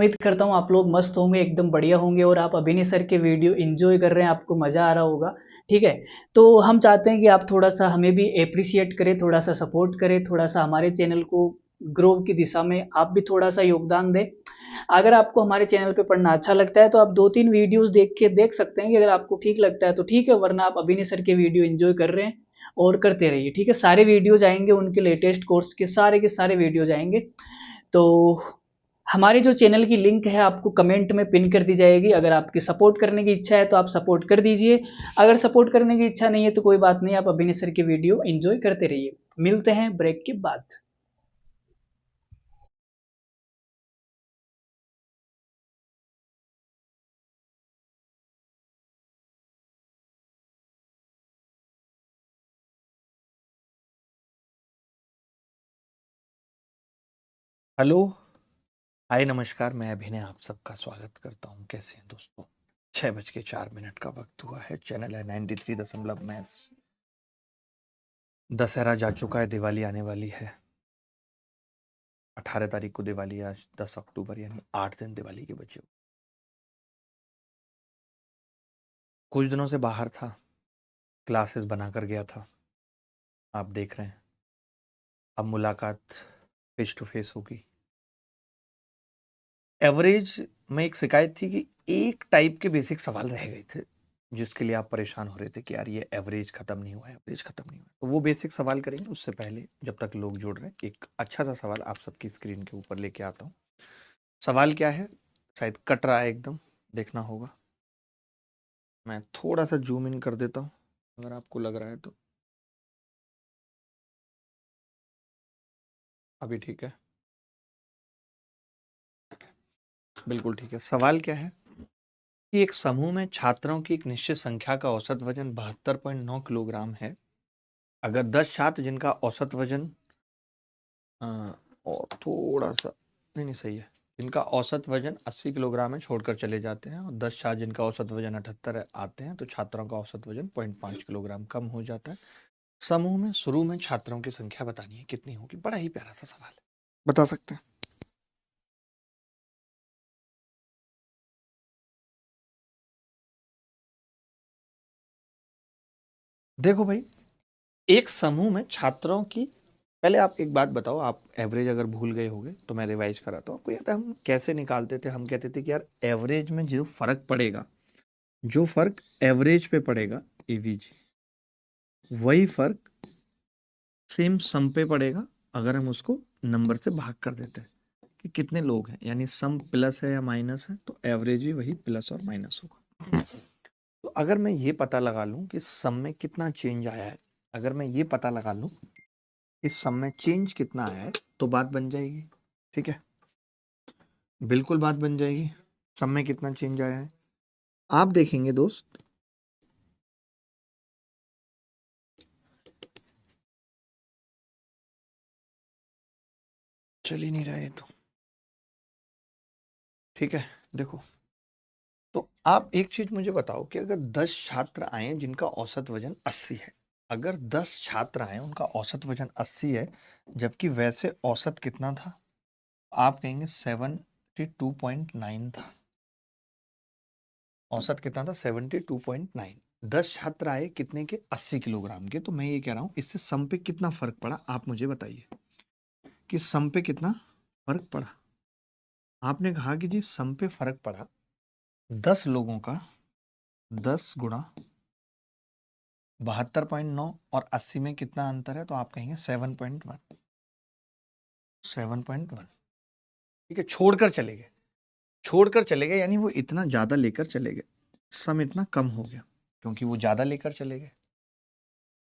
उम्मीद करता हूँ आप लोग मस्त होंगे, एकदम बढ़िया होंगे और आप अभिनय सर के वीडियो एंजॉय कर रहे हैं, आपको मज़ा आ रहा होगा। ठीक है, तो हम चाहते हैं कि आप थोड़ा सा हमें भी अप्रिशिएट करें, थोड़ा सा सपोर्ट करें, थोड़ा सा हमारे चैनल को ग्रो की दिशा में आप भी थोड़ा सा योगदान दें। अगर आपको हमारे चैनल पे पढ़ना अच्छा लगता है तो आप 2-3 वीडियोस देख के देख सकते हैं कि अगर आपको ठीक लगता है तो ठीक है, वरना आप अभिनय सर के वीडियो एंजॉय कर रहे हैं और करते रहिए। ठीक है, सारे वीडियोज आएंगे, उनके लेटेस्ट कोर्स के सारे वीडियोज आएंगे। तो हमारे जो चैनल की लिंक है आपको कमेंट में पिन कर दी जाएगी। अगर आपकी सपोर्ट करने की इच्छा है तो आप सपोर्ट कर दीजिए, अगर सपोर्ट करने की इच्छा नहीं है तो कोई बात नहीं, आप अभिनय सर के वीडियो एंजॉय करते रहिए। मिलते हैं ब्रेक के बाद। हेलो, हाय, नमस्कार। मैं अभिनय आप सबका स्वागत करता हूँ। कैसे हैं दोस्तों? 6:04 का वक्त हुआ है। चैनल है 93 मैस। दशहरा जा चुका है, दिवाली आने वाली है। 18 तारीख को दिवाली है, आज 10 अक्टूबर, यानी 8 दिन दिवाली के बचे। कुछ दिनों से बाहर था, क्लासेस बनाकर गया था, आप देख रहे हैं। अब मुलाकात फेस टू फेस होगी। एवरेज में एक शिकायत थी कि एक टाइप के बेसिक सवाल रह गए थे, जिसके लिए आप परेशान हो रहे थे कि यार ये एवरेज खत्म नहीं हुआ है, एवरेज खत्म नहीं हुआ है। तो वो बेसिक सवाल करेंगे। उससे पहले जब तक लोग जुड़ रहे हैं, एक अच्छा सा सवाल आप सबकी स्क्रीन के ऊपर लेके आता हूँ। सवाल क्या है? शायद कट रहा है, एकदम देखना होगा। मैं थोड़ा सा जूम इन कर देता हूँ अगर आपको लग रहा है तो। अभी ठीक है? बिल्कुल ठीक है। सवाल क्या है कि एक समूह में छात्रों की एक निश्चित संख्या का औसत वजन 72.9 किलोग्राम है। अगर 10 छात्र जिनका औसत वजन और थोड़ा सा, नहीं नहीं सही है, जिनका औसत वजन 80 किलोग्राम है छोड़कर चले जाते हैं, और 10 छात्र जिनका औसत वजन 78 आते हैं, तो छात्रों का औसत वजन 0.5 किलोग्राम कम हो जाता है। समूह में शुरू में छात्रों की संख्या बतानी है, कितनी होगी। बड़ा ही प्यारा सा सवाल है, बता सकते हैं? देखो भाई, एक समूह में छात्रों की, पहले आप एक बात बताओ, आप एवरेज अगर भूल गए होगे तो मैं रिवाइज कराता हूँ। आपको याद है हम कैसे निकालते थे? हम कहते थे कि यार एवरेज में जो फर्क पड़ेगा, जो फर्क एवरेज पे पड़ेगा, एवीजी, वही फर्क सेम सम पे पड़ेगा अगर हम उसको नंबर से भाग कर देते हैं कि कितने लोग हैं। यानी सम प्लस है या माइनस है तो एवरेज भी वही प्लस और माइनस होगा। तो अगर मैं ये पता लगा लूं कि सम में कितना चेंज आया है, अगर मैं ये पता लगा लूं इस सम में चेंज कितना आया है, तो बात बन जाएगी। ठीक है, बिल्कुल बात बन जाएगी। सम में कितना चेंज आया है आप देखेंगे दोस्त। चल ही नहीं रहा है तो। ठीक है, देखो, तो आप एक चीज मुझे बताओ कि अगर 10 छात्र आए जिनका औसत वजन 80 है, अगर 10 छात्र आए उनका औसत वजन 80 है, जबकि वैसे औसत कितना था? आप कहेंगे 72.9 था। औसत कितना था? 72.9। 10 छात्र आए कितने के? 80 किलोग्राम के। तो मैं ये कह रहा हूं इससे सम पे कितना फर्क पड़ा, आप मुझे बताइए कि सम पे कितना फर्क पड़ा। आपने कहा कि जी सम पे फर्क पड़ा 10 लोगों का, 10 गुणा 72.9 और 80 में कितना अंतर है? तो आप कहेंगे 7.1। 7.1। ठीक है, छोड़कर चले गए, छोड़कर चले गए, यानी वो इतना ज्यादा लेकर चले गए, सम इतना कम हो गया क्योंकि वो ज्यादा लेकर चले गए।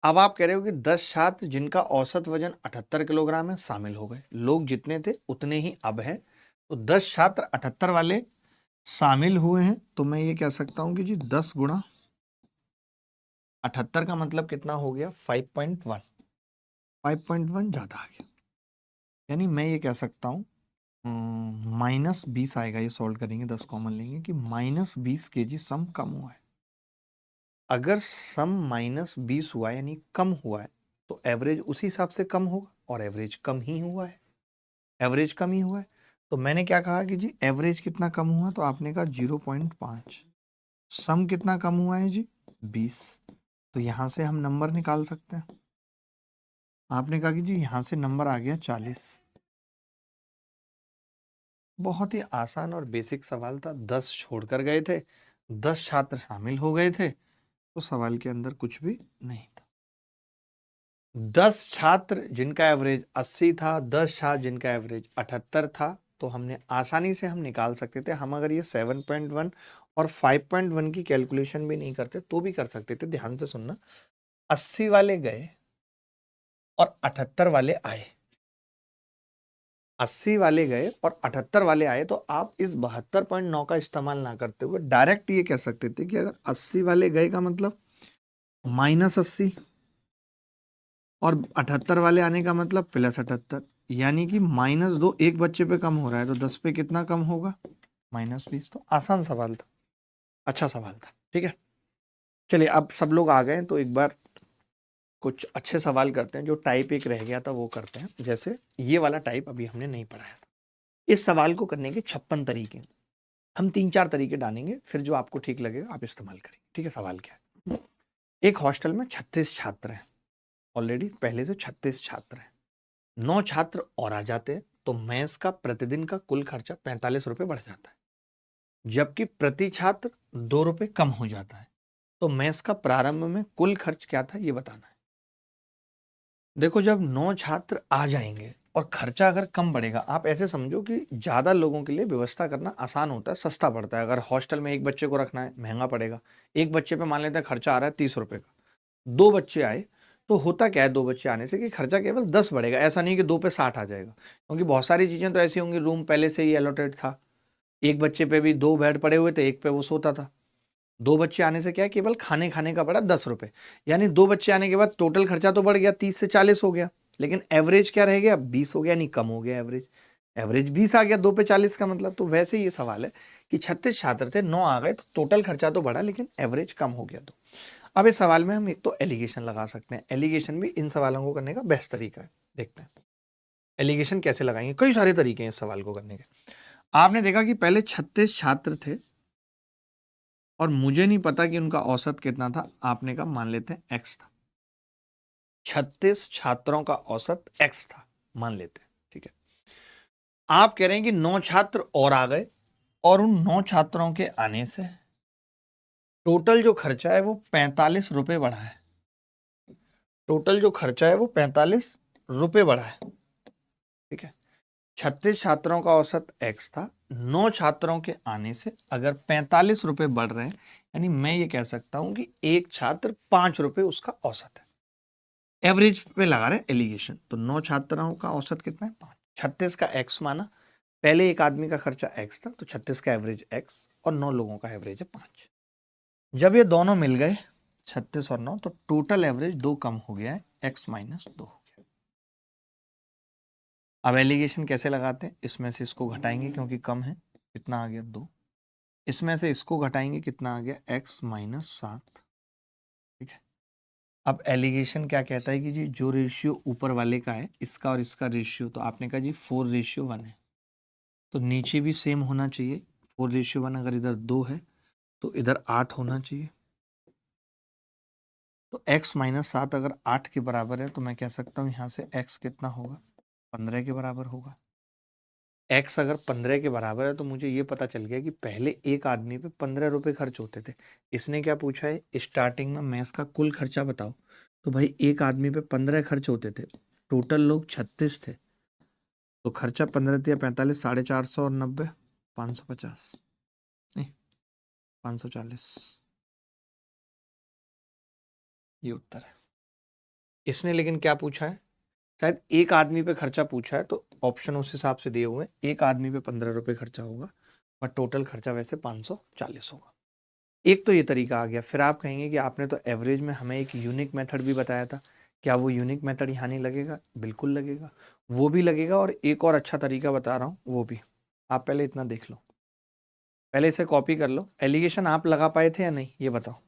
अब आप कह रहे हो कि 10 छात्र जिनका औसत वजन 78 किलोग्राम है शामिल हो गए, लोग जितने थे उतने ही अब हैं, तो 10 छात्र 78 वाले शामिल हुए हैं। तो मैं ये कह सकता हूं कि जी 10 गुणा 78 का मतलब कितना हो गया? 5.1। 5.1 ज्यादा आ गया, यानी मैं ये कह सकता हूं -20 आएगा। ये सॉल्व करेंगे, 10 कॉमन लेंगे कि -20 केजी सम कम हुआ है। अगर सम -20 हुआ है यानी कम हुआ है, तो एवरेज उसी हिसाब से कम होगा, और एवरेज कम ही हुआ है, एवरेज कम ही हुआ है। तो मैंने क्या कहा कि जी एवरेज कितना कम हुआ, तो आपने कहा 0.5। सम कितना कम हुआ है जी 20। तो यहां से हम नंबर निकाल सकते हैं। आपने कहा कि जी यहां से नंबर आ गया 40। बहुत ही आसान और बेसिक सवाल था। 10 छोड़कर गए थे, 10 छात्र शामिल हो गए थे, तो सवाल के अंदर कुछ भी नहीं था। 10 छात्र जिनका एवरेज 80 था, 10 छात्र जिनका एवरेज 78 था, तो हमने आसानी से हम निकाल सकते थे। हम अगर ये 7.1 और 5.1 की कैलकुलेशन भी नहीं करते तो भी कर सकते थे। ध्यान से सुनना, 80 वाले गए और 78 वाले आए। 80 वाले गए और 78 वाले आए, तो आप इस 72.9 का इस्तेमाल ना करते हुए डायरेक्ट ये कह सकते थे कि अगर 80 वाले गए का मतलब -80 और 78 वाले आने का मतलब +78, यानी कि -2 एक बच्चे पे कम हो रहा है, तो 10 पे कितना कम होगा -20। तो आसान सवाल था, अच्छा सवाल था। ठीक है, चलिए अब सब लोग आ गए तो एक बार कुछ अच्छे सवाल करते हैं। जो टाइप 1 रह गया था वो करते हैं। जैसे ये वाला टाइप अभी हमने नहीं पढ़ाया था। इस सवाल को करने के 56 तरीके, हम 3-4 तरीके डालेंगे, फिर जो आपको ठीक लगेगा आप इस्तेमाल करेंगे। ठीक है, सवाल क्या है? एक हॉस्टल में 36 छात्र हैं। ऑलरेडी पहले से 36 छात्र हैं। 9 छात्र और आ जाते हैं, तो मेस का प्रतिदिन का कुल खर्चा 45 रुपए बढ़ जाता है, जबकि प्रति छात्र 2 रुपए कम हो जाता है। तो मेस का प्रारंभ में कुल खर्च क्या था ये बताना है। देखो, जब 9 छात्र आ जाएंगे और खर्चा अगर कम बढ़ेगा, आप ऐसे समझो कि ज्यादा लोगों के लिए व्यवस्था करना आसान होता है, सस्ता पड़ता है। अगर हॉस्टल में एक बच्चे को रखना है महंगा पड़ेगा। एक बच्चे पे मान लेते हैं खर्चा आ रहा है 30 रुपए का, 2 बच्चे आए तो होता क्या है, 2 बच्चे आने से कि खर्चा केवल 10 बढ़ेगा। ऐसा नहीं कि 2 पे 60 आ जाएगा, क्योंकि बहुत सारी चीजें तो ऐसी होंगी, रूम पहले से ही अलॉटेड था, एक बच्चे पे भी 2 बेड पड़े हुए थे, एक पे वो सोता था। 2 बच्चे आने से क्या है, केवल खाने खाने का पड़ा 10 रुपए, यानी 2 बच्चे आने के बाद टोटल खर्चा तो बढ़ गया, 30 से 40 हो गया, लेकिन एवरेज क्या रह गया, 20 हो गया, नहीं कम हो गया एवरेज। एवरेज 20 आ गया 2 पे 40 का मतलब। तो वैसे ही ये सवाल है कि 36 छात्र थे, 9 आ गए, तो टोटल खर्चा तो बढ़ा लेकिन एवरेज कम हो गया। तो अब इस सवाल में हम एक तो एलिगेशन लगा सकते हैं। एलिगेशन भी इन सवालों को करने का बेस्ट तरीका है। देखते हैं एलिगेशन कैसे लगाएंगे। कई सारे तरीके हैं इस सवाल को करने के। आपने देखा कि पहले 36 छात्र थे और मुझे नहीं पता कि उनका औसत कितना था। आपने कहा मान लेते हैं x था, 36 छात्रों का औसत x था, मान लेते हैं। ठीक है, आप कह रहे हैं कि 9 छात्र और आ गए और उन 9 छात्रों के आने से टोटल जो खर्चा है वो 45 रुपए बढ़ा है। टोटल जो खर्चा है वो 45 रुपए बढ़ा है। ठीक है, 36 छात्रों का औसत x था, 9 छात्रों के आने से अगर 45 रुपए बढ़ रहे हैं, यानी मैं ये कह सकता हूं कि एक छात्र 5 रुपए उसका औसत है। एवरेज पे लगा रहे हैं एलिगेशन, तो 9 छात्रों का औसत कितना है 5, 36 का x माना, पहले एक आदमी का खर्चा x था, तो 36 का एवरेज x और 9 लोगों का एवरेज है 5। जब ये दोनों मिल गए 36 और 9, तो टोटल एवरेज 2 कम हो गया है, x - 2 हो गया। अब एलिगेशन कैसे लगाते हैं, इसमें से इसको घटाएंगे क्योंकि कम है, कितना आ गया 2, इसमें से इसको घटाएंगे कितना आ गया x - 7। ठीक है, अब एलिगेशन क्या कहता है कि जी जो रेशियो ऊपर वाले का है, इसका और इसका रेशियो, तो आपने कहा जी 4:1 है, तो नीचे भी सेम होना चाहिए। 4:1 अगर इधर 2 है तो इधर 8 होना चाहिए। तो x - 7 अगर 8 के बराबर है, तो मैं कह सकता हूँ यहाँ से x कितना होगा, 15 के बराबर होगा। x अगर 15 के बराबर है, तो मुझे ये पता चल गया कि पहले एक आदमी पे 15 रुपए खर्च होते थे। इसने क्या पूछा है, स्टार्टिंग में मेस का कुल खर्चा बताओ। तो भाई एक आदमी पे 15 खर्च होते थे, टोटल लोग 36 थे, तो खर्चा 15 दिया 45, 450 और 90, 550 नहीं 540, ये उत्तर है। इसने लेकिन क्या पूछा है, शायद एक आदमी पे खर्चा पूछा है, तो ऑप्शन उस हिसाब से दिए हुए हैं, एक आदमी पे 15 रुपए खर्चा होगा और टोटल खर्चा वैसे 540 होगा। एक तो ये तरीका आ गया। फिर आप कहेंगे कि आपने तो एवरेज में हमें एक यूनिक मेथड भी बताया था, क्या वो यूनिक मेथड यहाँ नहीं लगेगा? बिल्कुल लगेगा, वो भी लगेगा। और एक और अच्छा तरीका बता रहा हूँ वो भी, आप पहले इतना देख लो, पहले इसे कॉपी कर लो। एलिगेशन आप लगा पाए थे या नहीं ये बताओ।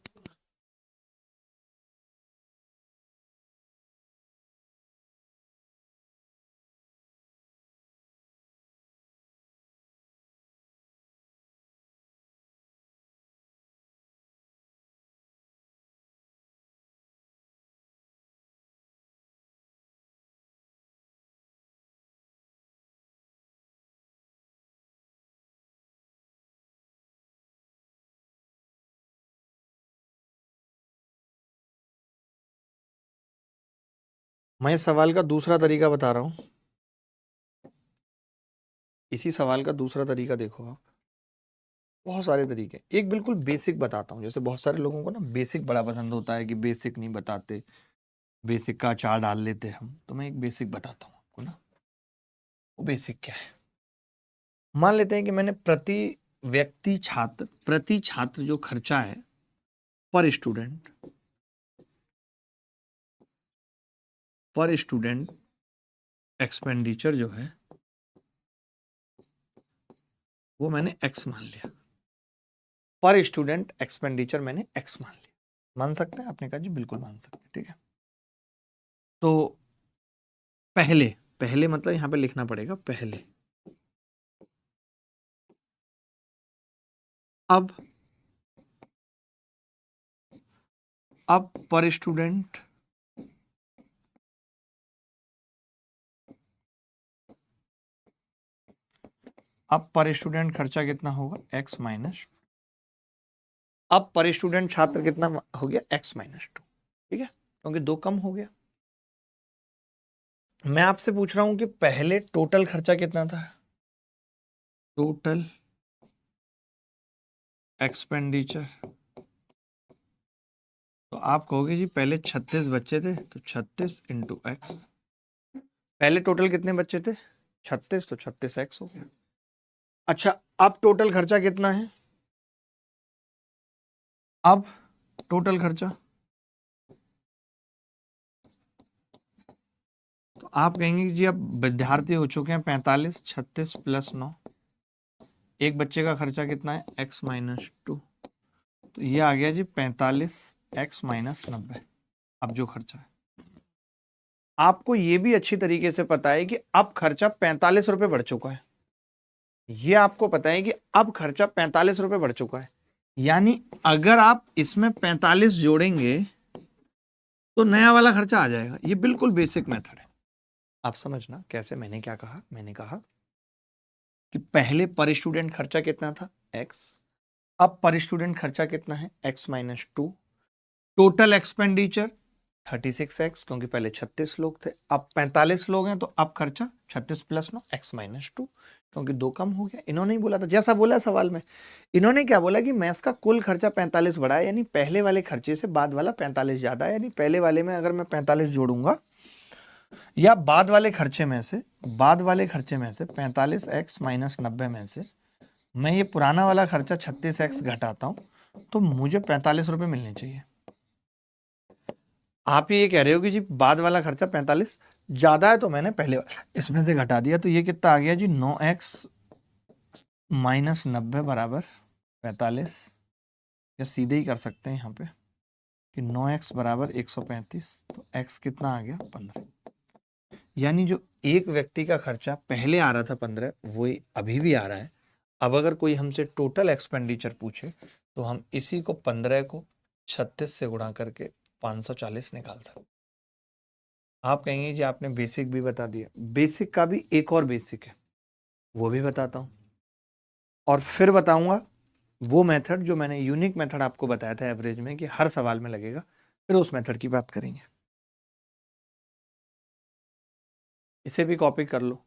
मैं इस सवाल का दूसरा तरीका बता रहा हूं। इसी सवाल का दूसरा तरीका देखो आप, बहुत सारे तरीके, एक बिल्कुल बेसिक बताता हूँ। जैसे बहुत सारे लोगों को ना बेसिक बड़ा पसंद होता है कि बेसिक नहीं बताते, बेसिक का अचार डाल लेते हम, तो मैं एक बेसिक बताता हूँ आपको ना। वो बेसिक क्या है, मान लेते हैं कि मैंने प्रति छात्र जो खर्चा है पर स्टूडेंट एक्सपेंडिचर जो है वो मैंने एक्स मान लिया। पर स्टूडेंट एक्सपेंडिचर मैंने एक्स मान लिया। मान सकते हैं? आपने कहा जी बिल्कुल मान सकते हैं, ठीक है। तो पहले पहले मतलब यहां पे लिखना पड़ेगा पहले। अब पर स्टूडेंट खर्चा कितना होगा, एक्स माइनस। अब पर स्टूडेंट छात्र कितना हो गया, एक्स माइनस 2, ठीक है, क्योंकि 2 कम हो गया। मैं आपसे पूछ रहा हूं कि पहले टोटल खर्चा कितना था, टोटल एक्सपेंडिचर। तो आप कहोगे जी पहले 36 बच्चे थे, तो 36 इंटू एक्स। पहले टोटल कितने बच्चे थे, 36, तो 36 एक्स हो गया। अच्छा, अब टोटल खर्चा कितना है, अब टोटल खर्चा, तो आप कहेंगे कि जी अब विद्यार्थी हो चुके हैं 45, 36 प्लस 9, एक बच्चे का खर्चा कितना है, एक्स माइनस 2, तो ये आ गया जी 45 एक्स माइनस 90। अब जो खर्चा है, आपको ये भी अच्छी तरीके से पता है कि अब खर्चा 45 रुपए बढ़ चुका है। ये आपको पता है कि अब खर्चा 45 रुपए बढ़ चुका है, यानी अगर आप इसमें 45 जोड़ेंगे तो नया वाला खर्चा आ जाएगा। ये बिल्कुल बेसिक मेथड है, आप समझना कैसे। मैंने क्या कहा, मैंने कहा कि पहले पर स्टूडेंट खर्चा कितना था, एक्स। अब पर स्टूडेंट खर्चा कितना है, x minus 2। Total expenditure 36x, क्योंकि पहले 36 लोग थे, अब 45 लोग हैं, तो अब खर्चा 36 प्लस 9 एक्स माइनस 2, क्योंकि 2 कम हो गया। इन्होंने ही बोला था, जैसा बोला सवाल में, इन्होंने क्या बोला कि मैथ्स का कुल खर्चा 45 बढ़ा है, यानी पहले वाले खर्चे से बाद वाला 45 ज्यादा है। यानी पहले वाले में अगर मैं 45 जोड़ूंगा, या बाद वाले खर्चे में से 45 एक्स माइनस 90 में से मैं ये पुराना वाला खर्चा 36x घटाता हूं, तो मुझे 45 रुपए मिलने चाहिए। आप ये कह रहे हो कि जी बाद वाला खर्चा 45 ज्यादा है, तो मैंने पहले इसमें से घटा दिया, तो ये कितना आ गया जी, 9x माइनस 90 बराबर 45। या सीधे ही कर सकते हैं यहाँ पे कि 9x बराबर 135, तो x कितना आ गया, 15। यानी जो एक व्यक्ति का खर्चा पहले आ रहा था 15, वही अभी भी आ रहा है। अब अगर कोई हमसे टोटल एक्सपेंडिचर पूछे, तो हम इसी को 15 को 36 से गुणा करके 540 निकाल सकते। आप कहेंगे जी आपने बेसिक भी बता दिया, बेसिक का भी एक और बेसिक है, वो भी बताता हूं। और फिर बताऊंगा वो मेथड जो मैंने यूनिक मेथड आपको बताया था एवरेज में, कि हर सवाल में लगेगा, फिर उस मेथड की बात करेंगे। इसे भी कॉपी कर लो।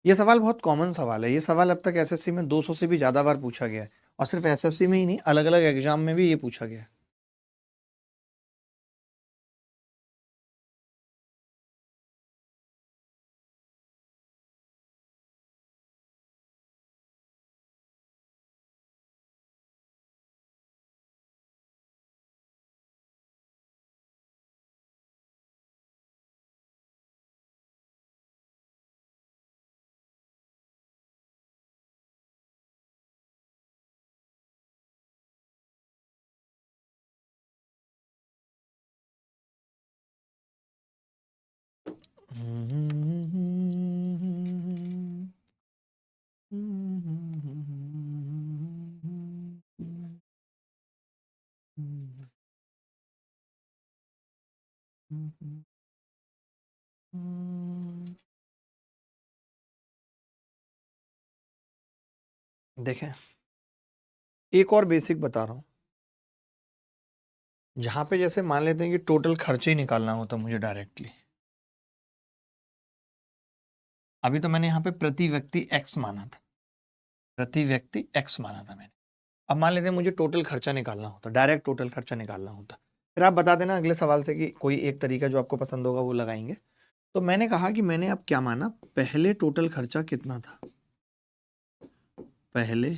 ये सवाल बहुत कॉमन सवाल है, ये सवाल अब तक एसएससी में 200 से भी ज्यादा बार पूछा गया है, और सिर्फ एसएससी में ही नहीं, अलग अलग एग्जाम में भी ये पूछा गया है। देखें, एक और बेसिक बता रहा हूं, जहां पे जैसे मान लेते हैं कि टोटल खर्चे ही निकालना होता मुझे डायरेक्टली, अभी तो मैंने यहाँ पे प्रति व्यक्ति x माना था, प्रति व्यक्ति x माना था मैंने। अब मान लेते हैं मुझे टोटल खर्चा निकालना होता, डायरेक्ट टोटल खर्चा निकालना होता, फिर आप बता देना अगले सवाल से कि कोई एक तरीका जो आपको पसंद होगा वो लगाएंगे। तो मैंने कहा कि मैंने अब क्या माना, पहले टोटल खर्चा कितना था, पहले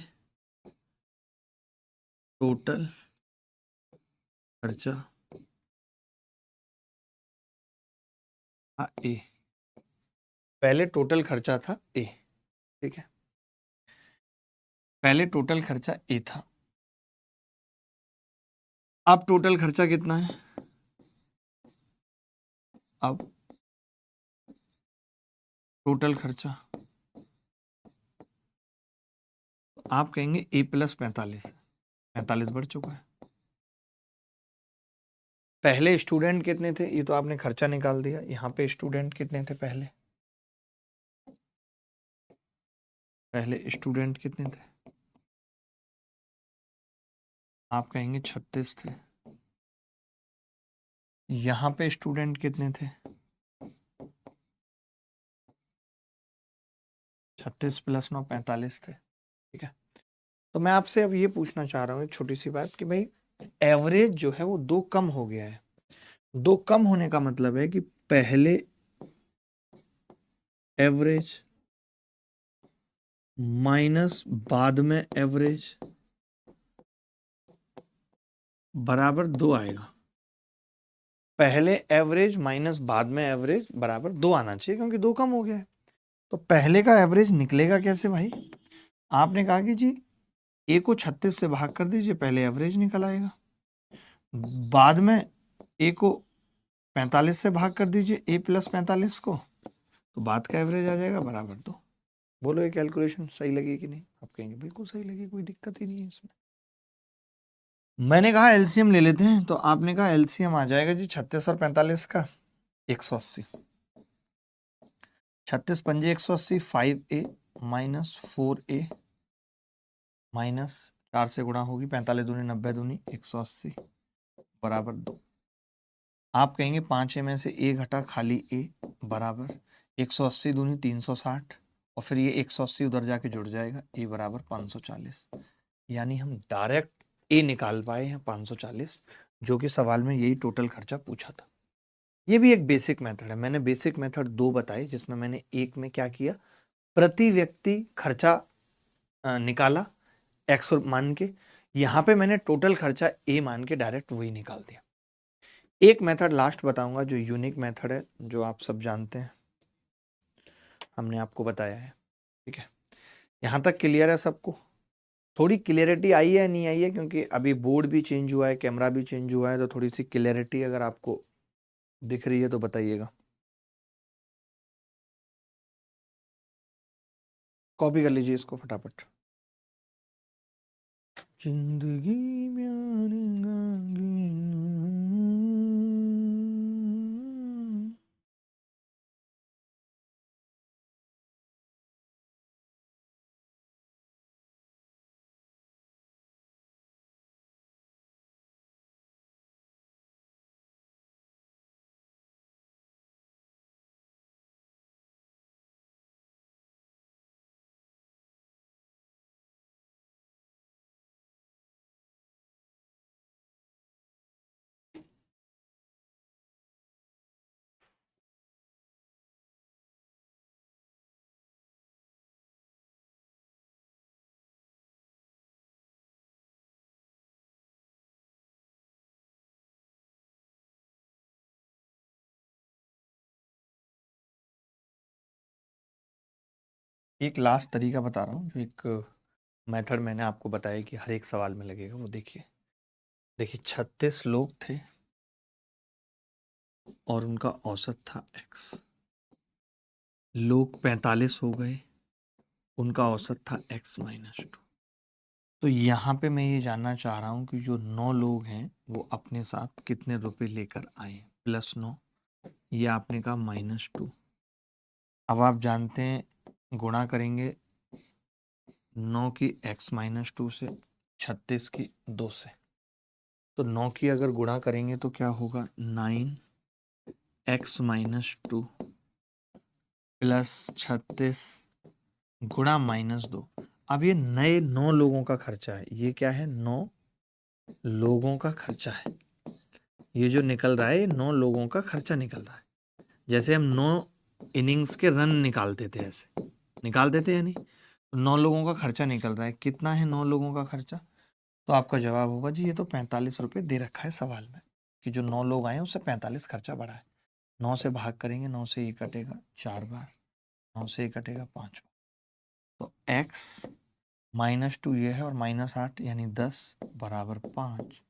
टोटल खर्चा था ए, पहले टोटल खर्चा था ए, ठीक है, पहले टोटल खर्चा ए था। अब टोटल खर्चा कितना है, अब टोटल खर्चा आप कहेंगे ए प्लस 45, 45 बढ़ चुका है। पहले स्टूडेंट कितने थे, ये तो आपने खर्चा निकाल दिया, यहाँ पे स्टूडेंट कितने थे, पहले पहले स्टूडेंट कितने थे, आप कहेंगे 36 थे। यहाँ पे स्टूडेंट कितने थे, 36 प्लस 9 45 थे, ठीक है। तो मैं आपसे अब ये पूछना चाह रहा हूँ एक छोटी सी बात कि भाई एवरेज जो है वो 2 कम हो गया है। 2 कम होने का मतलब है कि पहले एवरेज माइनस बाद में एवरेज बराबर 2 आएगा। पहले एवरेज माइनस बाद में एवरेज बराबर 2 आना चाहिए, क्योंकि 2 कम हो गया है। तो पहले का एवरेज निकलेगा कैसे भाई, आपने कहा कि जी ए को 36 से भाग कर दीजिए, पहले एवरेज निकल आएगा। बाद में ए को 45 से भाग कर दीजिए, ए प्लस 45 को, तो बाद का एवरेज आ जाएगा बराबर 2। बोलो ये कैलकुलेशन सही लगी कि नहीं, आप कहेंगे बिल्कुल सही लगी, कोई दिक्कत ही नहीं है इसमें। मैंने कहा एलसीएम ले लेते हैं, तो आपने कहा एलसीएम आ जाएगा जी 36 और 45 का 180, 36 पंजे 180, 5a माइनस 4a माइनस 4 से गुणा होगी, 45 दूनी 90 दूनी 180 बराबर 2। आप कहेंगे 5a में से a घटा खाली a बराबर 180 दूनी 360, और फिर ये 180 उधर जाके जुड़ जाएगा, a बराबर 540। यानी हम डायरेक्ट a निकाल पाए हैं 540, जो कि सवाल में यही टोटल खर्चा पूछा था। ये भी एक बेसिक मेथड है। मैंने बेसिक मेथड 2 बताई, जिसमें मैंने एक में क्या किया, प्रति व्यक्ति खर्चा निकाला x मान के, यहाँ पे मैंने टोटल खर्चा a मान के डायरेक्ट वही निकाल दिया। एक मेथड लास्ट बताऊंगा जो यूनिक मेथड है, जो आप सब जानते हैं, हमने आपको बताया है, ठीक है। यहाँ तक क्लियर है सबको, थोड़ी क्लियरिटी आई है नहीं आई है, क्योंकि अभी बोर्ड भी चेंज हुआ है, कैमरा भी चेंज हुआ है, तो थोड़ी सी क्लियरिटी अगर आपको दिख रही है तो बताइएगा। कॉपी कर लीजिए इसको फटाफट। जिंदगी एक लास्ट तरीका बता रहा हूँ, जो एक मेथड मैंने आपको बताया कि हर एक सवाल में लगेगा, वो देखिए। देखिए 36 लोग थे और उनका औसत था x, लोग 45 हो गए, उनका औसत था x माइनस 2। तो यहाँ पे मैं ये जानना चाह रहा हूँ कि जो 9 लोग हैं वो अपने साथ कितने रुपए लेकर आए, +9, ये आपने कहा -2। अब आप जानते हैं गुणा करेंगे 9 की x माइनस 2 से, 36 की 2 से, तो 9 की अगर गुणा करेंगे तो क्या होगा, 9x माइनस 2 प्लस 36 गुणा -2। अब ये नए 9 लोगों का खर्चा है। ये क्या है? 9 लोगों का खर्चा है। ये जो निकल रहा है, ये 9 लोगों का खर्चा निकल रहा है। जैसे हम 9 इनिंग्स के रन निकालते थे, ऐसे निकालते थे या नहीं? तो 9 लोगों का खर्चा निकल रहा है। कितना है 9 लोगों का खर्चा? तो आपका जवाब होगा जी, ये तो 45 रुपये दे रखा है सवाल में, कि जो 9 लोग आए उससे 45 खर्चा बढ़ा है। 9 से भाग करेंगे, 9 से ये कटेगा 4 बार, 9 से ये कटेगा 5 बार। तो x -2 ये है और -8 यानी 10 बराबर 5।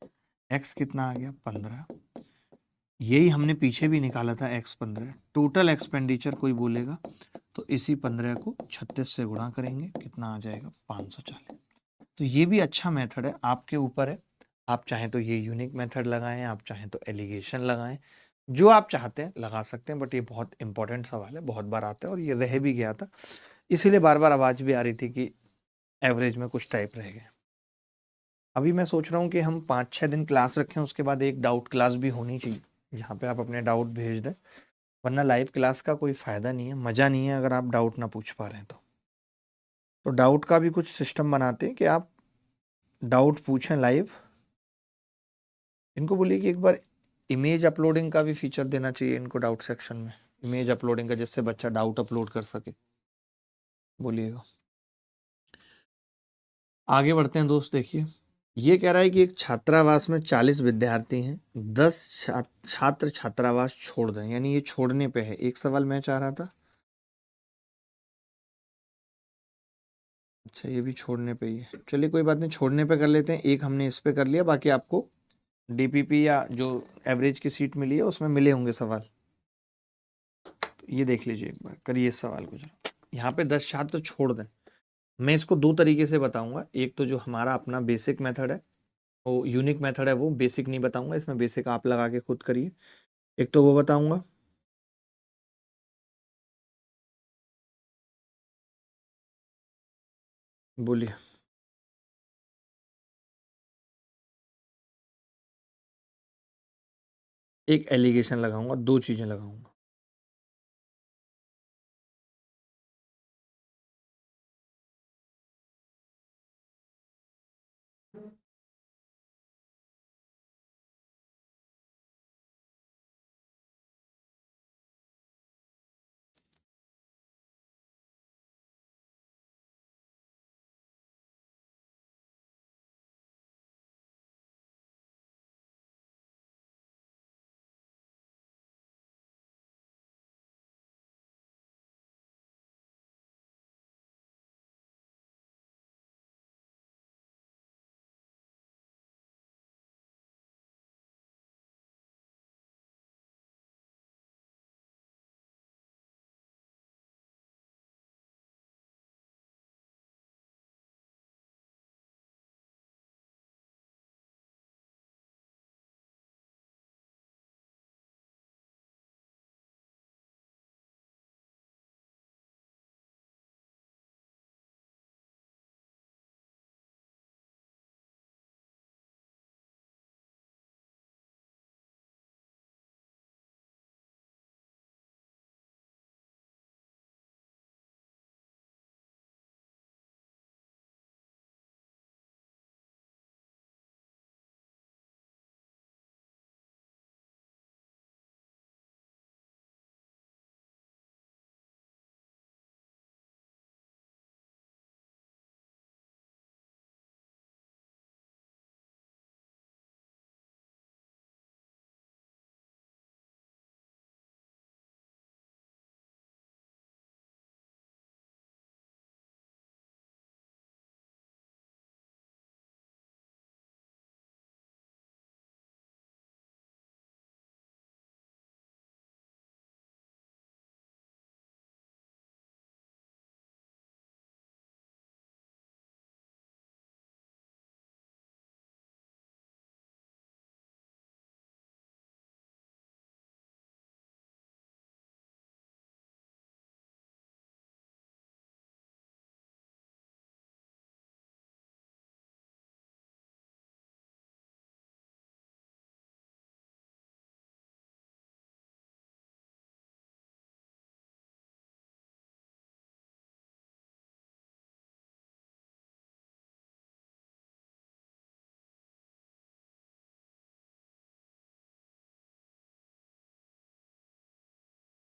x कितना आ गया? 15। यही हमने पीछे भी निकाला था, x 15। टोटल एक्सपेंडिचर कोई बोलेगा तो इसी 15 को 36 से गुणा करेंगे, कितना आ जाएगा? 540। तो ये भी अच्छा मेथड है, आपके ऊपर है। आप चाहें तो ये यूनिक मेथड लगाएं, आप चाहें तो एलिगेशन लगाएं, जो आप चाहते हैं लगा सकते हैं। बट ये बहुत इंपॉर्टेंट सवाल है, बहुत बार आता है और ये रह भी गया था, इसीलिए बार बार आवाज भी आ रही थी कि एवरेज में कुछ टाइप रह गए। अभी मैं सोच रहा हूँ कि हम 5-6 दिन क्लास रखें, उसके बाद एक डाउट क्लास भी होनी चाहिए, जहाँ पे आप अपने डाउट भेज दें। वरना लाइव क्लास का कोई फ़ायदा नहीं है, मज़ा नहीं है अगर आप डाउट ना पूछ पा रहे हैं तो डाउट का भी कुछ सिस्टम बनाते हैं कि आप डाउट पूछें लाइव। इनको बोलिए कि एक बार इमेज अपलोडिंग का भी फीचर देना चाहिए इनको डाउट सेक्शन में, इमेज अपलोडिंग का, जिससे बच्चा डाउट अपलोड कर सके। बोलिएगा। आगे बढ़ते हैं दोस्त। देखिए, ये कह रहा है कि एक छात्रावास में 40 विद्यार्थी हैं, 10 छात्र छात्रावास छोड़ दें, यानी ये छोड़ने पे है। एक सवाल मैं चाह रहा था, अच्छा ये भी छोड़ने पे ही है। चलिए कोई बात नहीं, छोड़ने पे कर लेते हैं। एक हमने इस पे कर लिया, बाकी आपको डीपीपी या जो एवरेज की सीट मिली है उसमें मिले होंगे सवाल। तो ये देख लीजिए, एक बार करिए इस सवाल को। यहाँ पे 10 छात्र छोड़ दें। मैं इसको दो तरीके से बताऊंगा। एक तो जो हमारा अपना बेसिक मेथड है, वो यूनिक मेथड है, वो बेसिक नहीं बताऊंगा, इसमें बेसिक आप लगा के खुद करिए। एक तो वो बताऊंगा, बोलिए। एक एलिगेशन लगाऊंगा, दो चीजें लगाऊंगा।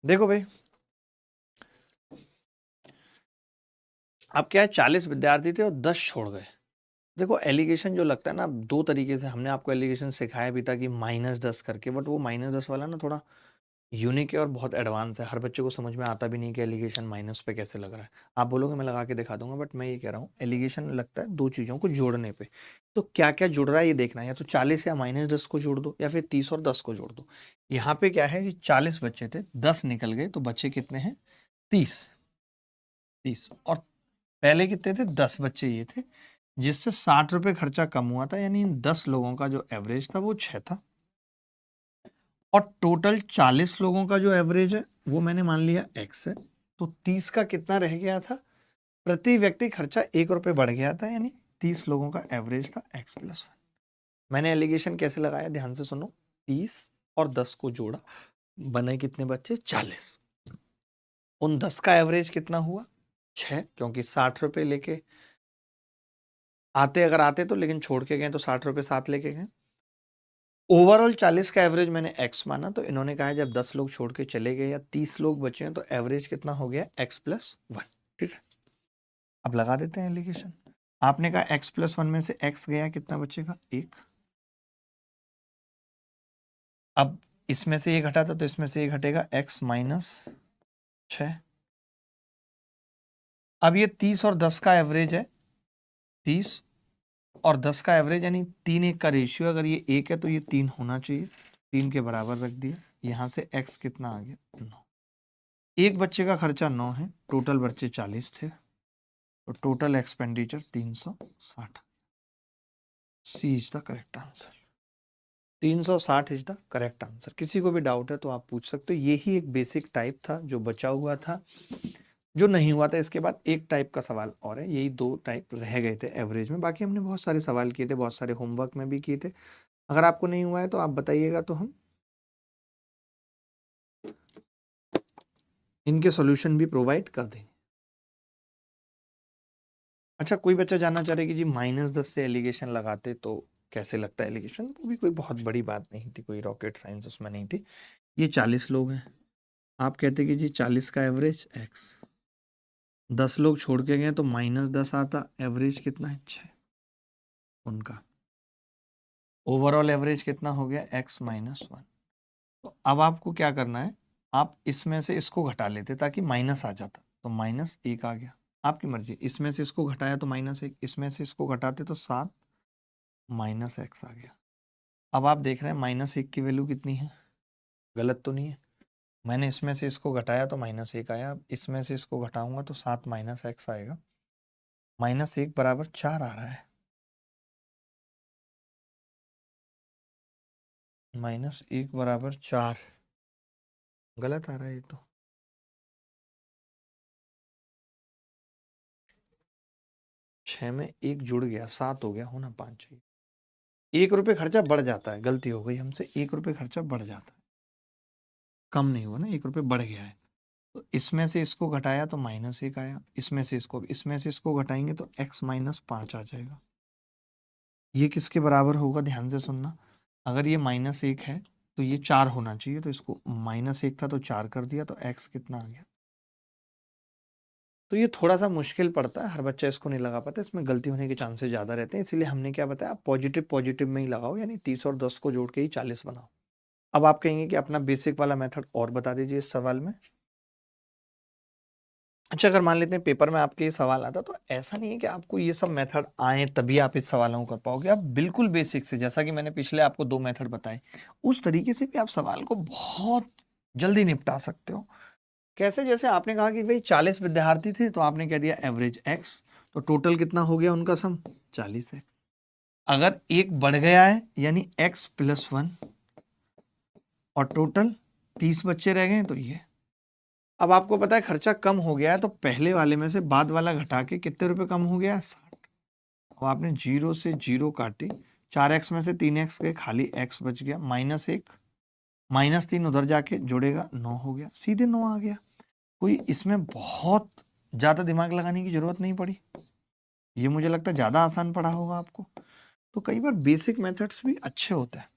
देखो भाई, अब क्या है, 40 विद्यार्थी थे और 10 छोड़ गए। देखो एलिगेशन जो लगता है ना, दो तरीके से हमने आपको एलिगेशन सिखाया भी था कि -10 करके, बट वो -10 वाला ना थोड़ा यूनिक है और बहुत एडवांस है। हर बच्चे को समझ में आता भी नहीं कि एलिगेशन माइनस पे कैसे लग रहा है। आप बोलोगे मैं लगा के दिखा दूंगा, बट मैं ये कह रहा हूँ एलिगेशन लगता है दो चीज़ों को जोड़ने पे। तो क्या क्या जुड़ रहा है ये देखना है, या तो 40 या -10 को जोड़ दो, या फिर 30 और 10 को जोड़ दो। यहाँ पे क्या है कि 40 बच्चे थे, 10 निकल गए, तो बच्चे कितने हैं? 30। 30 और पहले कितने थे? 10 बच्चे ये थे, जिससे 60 रुपए खर्चा कम हुआ था, यानी इन 10 लोगों का जो एवरेज था वो 6 था। और टोटल 40 लोगों का जो एवरेज है वो मैंने मान लिया x है। तो 30 का कितना रह गया था? प्रति व्यक्ति खर्चा 1 रुपए बढ़ गया था, यानी 30 लोगों का एवरेज था x+1। मैंने एलिगेशन कैसे लगाया, ध्यान से सुनो। 30 और 10 को जोड़ा, बने कितने बच्चे? 40। उन 10 का एवरेज कितना हुआ? 6, क्योंकि 60 रुपए लेके आते, अगर आते तो, लेकिन छोड़ के गए तो 60 रुपए साथ लेके गए। ओवरऑल 40 का एवरेज मैंने x माना, तो इन्होंने कहा है जब 10 लोग छोड़ के चले गए या 30 लोग बचे हैं तो एवरेज कितना हो गया? x+1। ठीक है, अब लगा देते हैं एलिगेशन। आपने कहा x+1 में से x गया, कितना बचेगा? 1। अब इसमें से ये घटा था तो इसमें से ये घटेगा, x-6। अब ये 30 और 10 का एवरेज है, 30 और 10 का एवरेज, यानी 3:1 का रेशियो। अगर ये 1 है तो ये 3 होना चाहिए, 3 के बराबर रख दिया। यहां से x कितना आ गया? 9। एक बच्चे का खर्चा 9 है, टोटल बच्चे 40 थे, तो total expenditure 360। C is the correct answer. 360 is the correct answer. किसी को भी डाउट है तो आप पूछ सकते हो। यही एक बेसिक टाइप था जो बचा हुआ था, जो नहीं हुआ था। इसके बाद एक टाइप का सवाल और है, यही 2 टाइप रह गए थे एवरेज में। बाकी हमने बहुत सारे सवाल किए थे, बहुत सारे होमवर्क में भी किए थे। अगर आपको नहीं हुआ है तो आप बताइएगा, तो हम इनके सॉल्यूशन भी प्रोवाइड कर देंगे। अच्छा, कोई बच्चा जानना चाह रहा है कि जी -10 से एलिगेशन लगाते तो कैसे लगता है एलिगेशन? वो भी कोई बहुत बड़ी बात नहीं थी, कोई रॉकेट साइंस उसमें नहीं थी। ये 40 लोग हैं, आप कहते कि जी 40 का एवरेज x, 10 लोग छोड़ के गए तो -10 आता, एवरेज कितना है? 6 उनका। ओवरऑल एवरेज कितना हो गया? x-1। तो अब आपको क्या करना है, आप इसमें से इसको घटा लेते ताकि माइनस आ जाता, तो -1 आ गया। आपकी मर्जी, इसमें से इसको घटाया तो -1, इसमें से इसको घटाते तो 7, -x आ गया। अब आप देख रहे हैं -1 की वैल्यू कितनी है, गलत तो नहीं है। मैंने इसमें से इसको घटाया तो -1 आया, अब इसमें से इसको घटाऊंगा तो 7 -x आएगा। -1 बराबर 4 आ रहा है, -1 बराबर 4, गलत आ रहा है ये तो। 6 में 1 जुड़ गया, 7 हो गया, होना 5 चाहिए। 1 रुपये खर्चा बढ़ जाता है, गलती हो गई हमसे, 1 रुपये खर्चा बढ़ जाता है, कम नहीं हुआ ना, 1 रुपये बढ़ गया है। तो इसमें से इसको घटाया तो -1 आया, इसमें से इसको घटाएंगे तो x-5 आ जाएगा। ये किसके बराबर होगा, ध्यान से सुनना। अगर ये -1 है तो ये 4 होना चाहिए, तो इसको -1 था तो 4 कर दिया, तो x कितना आ गया? तो ये थोड़ा सा मुश्किल पड़ता है, हर बच्चा इसको नहीं लगा पाता, इसमें गलती होने के चांसेस ज़्यादा रहते हैं। इसीलिए हमने क्या बताया, आप पॉजिटिव पॉजिटिव में ही लगाओ, यानी 30 और 10 को जोड़ के ही 40 बनाओ। अब आप कहेंगे कि अपना बेसिक वाला मेथड और बता दीजिए इस सवाल में। अच्छा, अगर मान लेते हैं पेपर में आपके ये सवाल आता, तो ऐसा नहीं है कि आपको ये सब मेथड आए तभी आप इस सवालों को कर पाओगे। आप बिल्कुल बेसिक से, जैसा कि मैंने पिछले आपको 2 मेथड बताए, उस तरीके से भी आप सवाल को बहुत जल्दी निपटा सकते हो। कैसे? जैसे आपने कहा कि भाई 40 विद्यार्थी थे, तो आपने कह दिया एवरेज x, तो टोटल कितना हो गया उनका सम? 40 है। अगर एक बढ़ गया है यानी x+1, और टोटल 30 बच्चे रह गए, तो ये। अब आपको पता है खर्चा कम हो गया है, तो पहले वाले में से बाद वाला घटा के कितने रुपए कम हो गया? 60। अब आपने 0 से 0 काटी, 4x में से 3x गए, खाली x बच गया, -1, -3 उधर जाके जुड़ेगा, 9 हो गया, सीधे 9 आ गया। कोई इसमें बहुत ज़्यादा दिमाग लगाने की ज़रूरत नहीं पड़ी। ये मुझे लगता है ज़्यादा आसान पड़ा होगा आपको। तो कई बार बेसिक मेथड्स भी अच्छे होते हैं।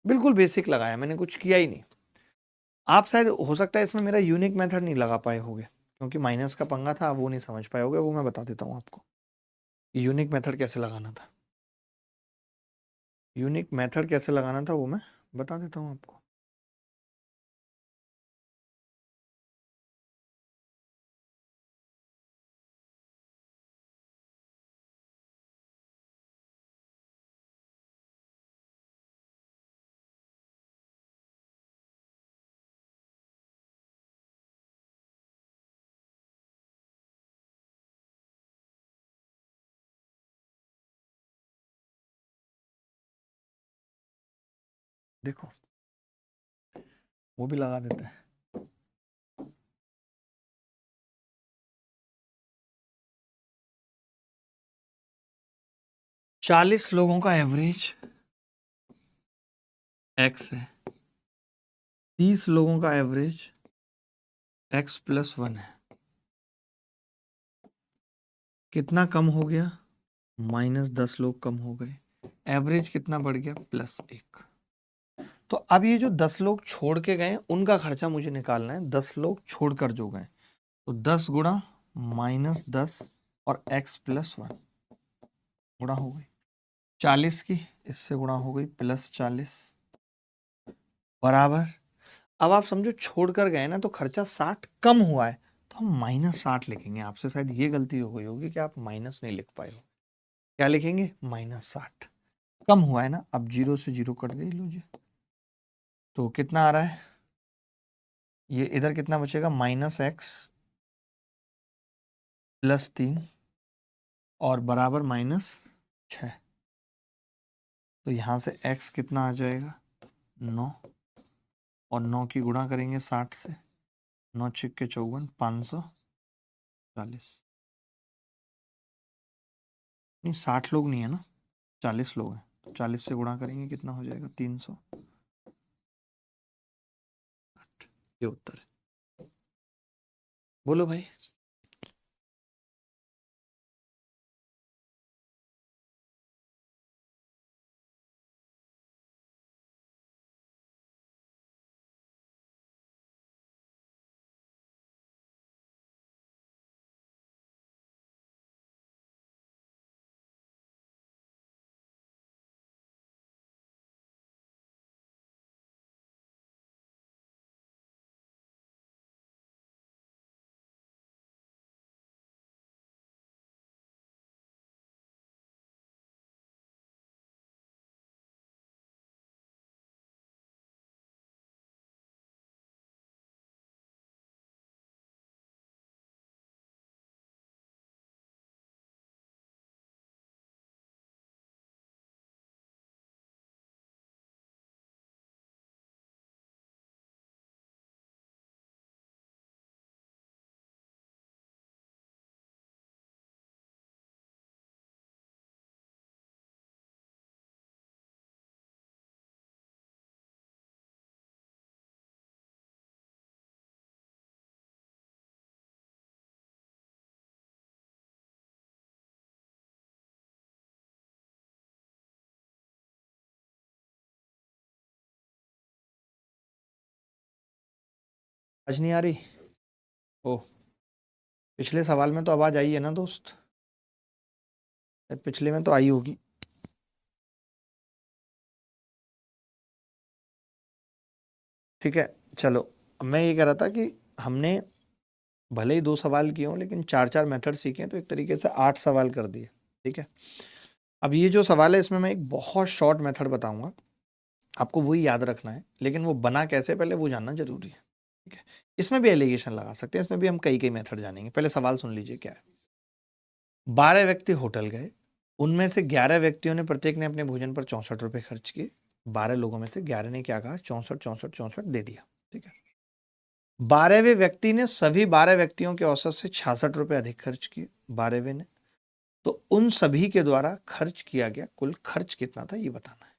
बिल्कुल बेसिक लगाया मैंने, कुछ किया ही नहीं। आप शायद हो सकता है इसमें मेरा यूनिक मेथड नहीं लगा पाए होगे, क्योंकि माइनस का पंगा था, आप वो नहीं समझ पाए होगे, वो मैं बता देता हूँ आपको यूनिक मेथड कैसे लगाना था। यूनिक मेथड कैसे लगाना था वो मैं बता देता हूँ आपको। देखो वो भी लगा देते हैं। 40 लोगों का एवरेज x है, 30 लोगों का एवरेज x प्लस 1 है। कितना कम हो गया? -10 लोग कम हो गए। एवरेज कितना बढ़ गया? +1। तो अब ये जो 10 लोग छोड़ के गए उनका खर्चा मुझे निकालना है। 10 लोग छोड़कर जो गए, तो 10 गुणा -10 और x प्लस 1 गुणा हो गई 40 की, इससे गुणा हो गई +40 बराबर। अब आप समझो छोड़कर गए ना तो खर्चा 60 कम हुआ है, तो हम -60 लिखेंगे। आपसे शायद ये गलती हो गई होगी कि आप माइनस नहीं लिख पाए हो। क्या लिखेंगे? -60 कम हुआ है ना। अब 0 से 0 कट गई, लीजिए तो कितना आ रहा है? ये इधर कितना बचेगा? -x +3 और बराबर -6। तो यहाँ से x कितना आ जाएगा? 9, और 9 की गुणा करेंगे 60 से, 9 छिक्के 54, 540। नहीं 60 लोग नहीं है ना, 40 लोग हैं, तो 40 से गुणा करेंगे कितना हो जाएगा? 300। ये उत्तर है। बोलो भाई। आज नहीं आ रही? ओ, पिछले सवाल में तो आवाज आई है ना दोस्त? पिछले में तो आई होगी। ठीक है, चलो। अब मैं ये कह रहा था कि हमने भले ही 2 सवाल किए हों, लेकिन 4-4 मेथड सीखे हैं, तो एक तरीके से 8 सवाल कर दिए। ठीक है, अब ये जो सवाल है इसमें मैं एक बहुत शॉर्ट मेथड बताऊंगा, आपको वही याद रखना है, लेकिन वो बना कैसे पहले वो जानना जरूरी है। ठीक है, इसमें भी एलिगेशन लगा सकते हैं, इसमें भी हम कई कई मेथड जानेंगे। पहले सवाल सुन लीजिए क्या है। 12 व्यक्ति होटल गए, उनमें से 11 व्यक्तियों ने प्रत्येक ने अपने भोजन पर 64 रुपए खर्च किए। 12 लोगों में से 11 ने क्या कहा? 64 64 64 दे दिया। ठीक है, 12वें व्यक्ति ने सभी 12 व्यक्तियों के औसत से 66 रुपए अधिक खर्च किए, 12वें ने। तो उन सभी के द्वारा खर्च किया गया कुल खर्च कितना था, ये बताना है।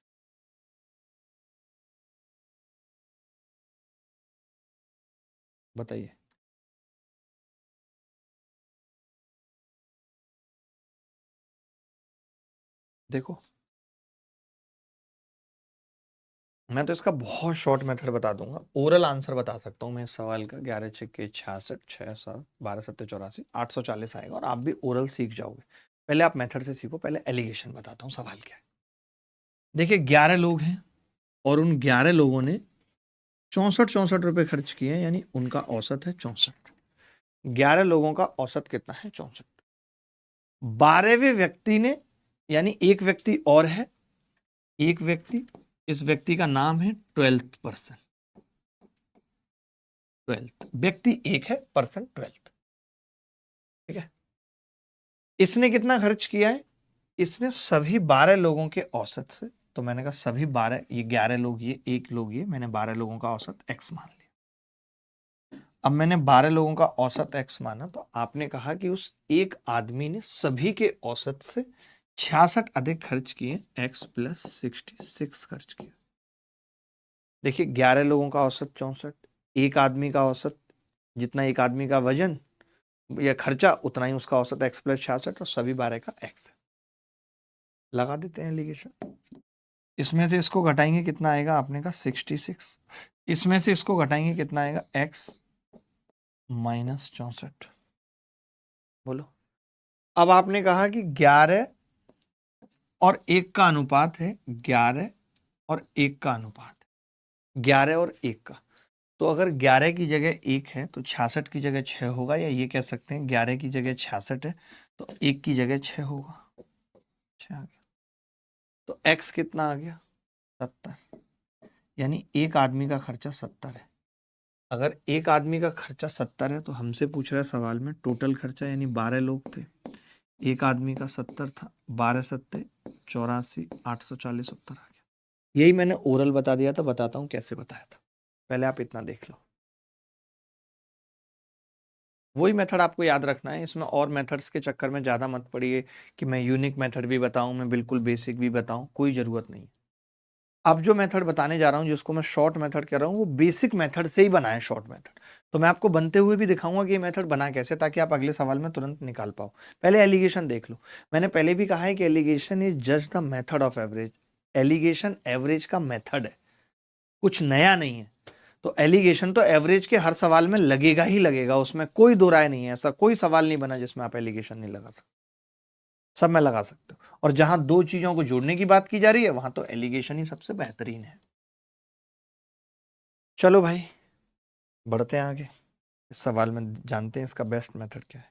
बताइए। देखो मैं तो इसका बहुत शॉर्ट मेथड बता दूंगा, ओरल आंसर बता सकता हूँ मैं इस सवाल का। 11 छक्के 66, 6 7 12 7 84, 840 आएगा और आप भी ओरल सीख जाओगे। पहले आप मेथड से सीखो, पहले एलिगेशन बताता हूँ सवाल क्या है। देखिए 11 लोग हैं और उन 11 लोगों ने 64 रुपए खर्च किए हैं, यानी उनका औसत है 64। 11 लोगों का औसत कितना है? 64। 12वें व्यक्ति ने, यानी एक व्यक्ति और है, एक व्यक्ति, इस व्यक्ति का नाम है 12th पर्सन। 12th व्यक्ति एक है, पर्सन 12th। ठीक है, इसने कितना खर्च किया है? इसने सभी 12 लोगों के औसत से, तो मैंने कहा सभी 12, ये 11 लोग, ये एक लोग, ये मैंने 12 लोगों का औसत x मान लिया। अब मैंने 12 लोगों का औसत x माना, तो आपने कहा कि उस एक आदमी ने सभी के औसत से 66 अधिक खर्च किए, x प्लस 66 खर्च किया। देखिए 11 लोगों का औसत 64, एक आदमी का औसत, जितना एक आदमी का वजन या खर्चा उतना ही उसका औसत x प्लस 66 और सभी 12 का x है। लगा देते हैं एलिगेशन। इसमें से इसको घटाएंगे कितना आएगा? आपने कहा 66। इसमें से इसको घटाएंगे कितना आएगा? x minus 64। बोलो। अब आपने कहा कि 11 और 1 का अनुपात है, 11 और 1 का अनुपात है, 11 और 1 का। तो अगर 11 की जगह 1 है तो 66 की जगह 6 होगा, या ये कह सकते हैं 11 की जगह 66 है तो 1 की जगह 6 होगा। 6 आ गया, तो x कितना आ गया? 70। यानी एक आदमी का खर्चा 70 है। अगर एक आदमी का खर्चा 70 है तो हमसे पूछ रहा है सवाल में टोटल खर्चा, यानी 12 लोग थे, एक आदमी का 70 था, 12 सत्ते 84, 840 उत्तर आ गया। यही मैंने ओरल बता दिया था, बताता हूँ कैसे बताया था। पहले आप इतना देख लो, वही मेथड आपको याद रखना है। इसमें और मेथड्स के चक्कर में ज़्यादा मत पड़िए कि मैं यूनिक मेथड भी बताऊं, मैं बिल्कुल बेसिक भी बताऊं, कोई ज़रूरत नहीं। अब जो मेथड बताने जा रहा हूं, जिसको मैं शॉर्ट मेथड कह रहा हूं, वो बेसिक मेथड से ही बना है शॉर्ट मेथड। तो मैं आपको बनते हुए भी दिखाऊंगा कि ये मेथड बना कैसे, ताकि आप अगले सवाल में तुरंत निकाल पाओ। पहले एलिगेशन देख लो। मैंने पहले भी कहा है कि alligation is just the method of average. Alligation average का मेथड है, कुछ नया नहीं है। तो एलिगेशन तो एवरेज के हर सवाल में लगेगा ही लगेगा, उसमें कोई दो राय नहीं है। ऐसा कोई सवाल नहीं बना जिसमें आप एलिगेशन नहीं लगा सकते, सब में लगा सकते हो। और जहां दो चीजों को जोड़ने की बात की जा रही है वहां तो एलिगेशन ही सबसे बेहतरीन है। चलो भाई बढ़ते हैं आगे, इस सवाल में जानते हैं इसका बेस्ट मेथड क्या है।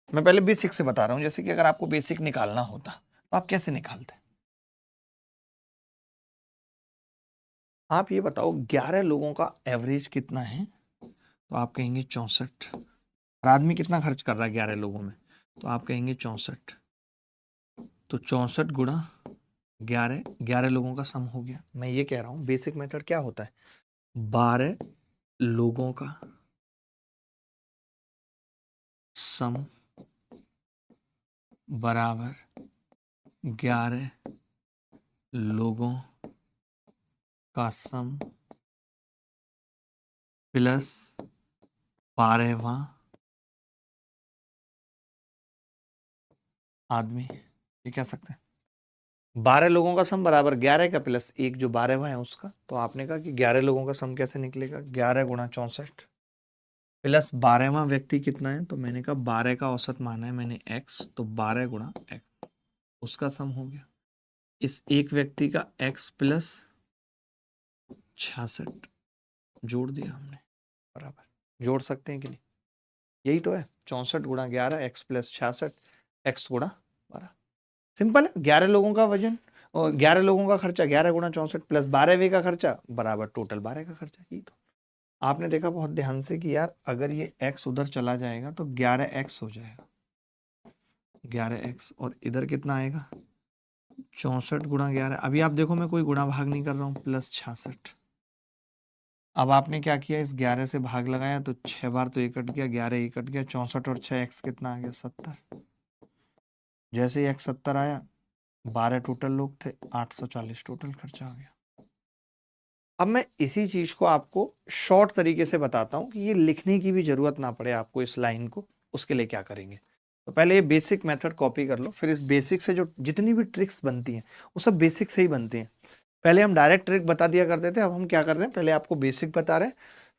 मैं पहले बेसिक से बता रहा हूं, जैसे कि अगर आपको बेसिक निकालना होता तो आप कैसे निकालते? आप ये बताओ 11 लोगों का एवरेज कितना है? तो आप कहेंगे 64। और आदमी कितना खर्च कर रहा है 11 लोगों में? तो आप कहेंगे 64। तो 64 गुणा 11, 11 लोगों का सम हो गया। मैं ये कह रहा हूं बेसिक मेथड क्या होता है? 12 लोगों का सम बराबर 11 लोगों का सम प्लस 12वां आदमी। ये कह सकते हैं 12 लोगों का सम बराबर 11 का प्लस 1 जो 12वां है उसका। तो आपने कहा कि 11 लोगों का सम कैसे निकलेगा? 11 गुणा 64 प्लस 12वां व्यक्ति कितना है? तो मैंने कहा 12 का औसत माना है मैंने x, तो 12 गुणा x उसका सम हो गया। इस एक व्यक्ति का x प्लस 66 जोड़ दिया हमने, बराबर। जोड़ सकते हैं कि नहीं? यही तो है 64 गुणा 11 x प्लस 66 x गुणा 12। सिंपल है। 11 लोगों का वजन और 11 लोगों का खर्चा 11 गुणा 64 प्लस 12वें का खर्चा बराबर टोटल 12 का खर्चा। यही तो आपने देखा बहुत ध्यान से कि यार अगर ये x उधर चला जाएगा तो 11x हो जाएगा, 11x, और इधर कितना आएगा? 64 गुणा 11। अभी आप देखो मैं कोई गुणा भाग नहीं कर रहा हूँ, प्लस 66। अब आपने क्या किया? इस 11 से भाग लगाया तो 6 बार तो ये कट गया, 11 ये कट गया, 64 और 6 x कितना आ गया? 70। जैसे ही x 70 आया, 12 टोटल लोग थे, 840 टोटल खर्चा आ गया। अब मैं इसी चीज को आपको शॉर्ट तरीके से बताता हूं कि ये लिखने की भी जरूरत ना पड़े आपको इस लाइन को। उसके लिए क्या करेंगे? तो पहले ये बेसिक मेथड कॉपी कर लो, फिर इस बेसिक से जो जितनी भी ट्रिक्स बनती हैं वो सब बेसिक से ही बनती हैं। पहले हम डायरेक्ट ट्रिक बता दिया करते थे, अब हम क्या कर रहे हैं, पहले आपको बेसिक बता रहे हैं,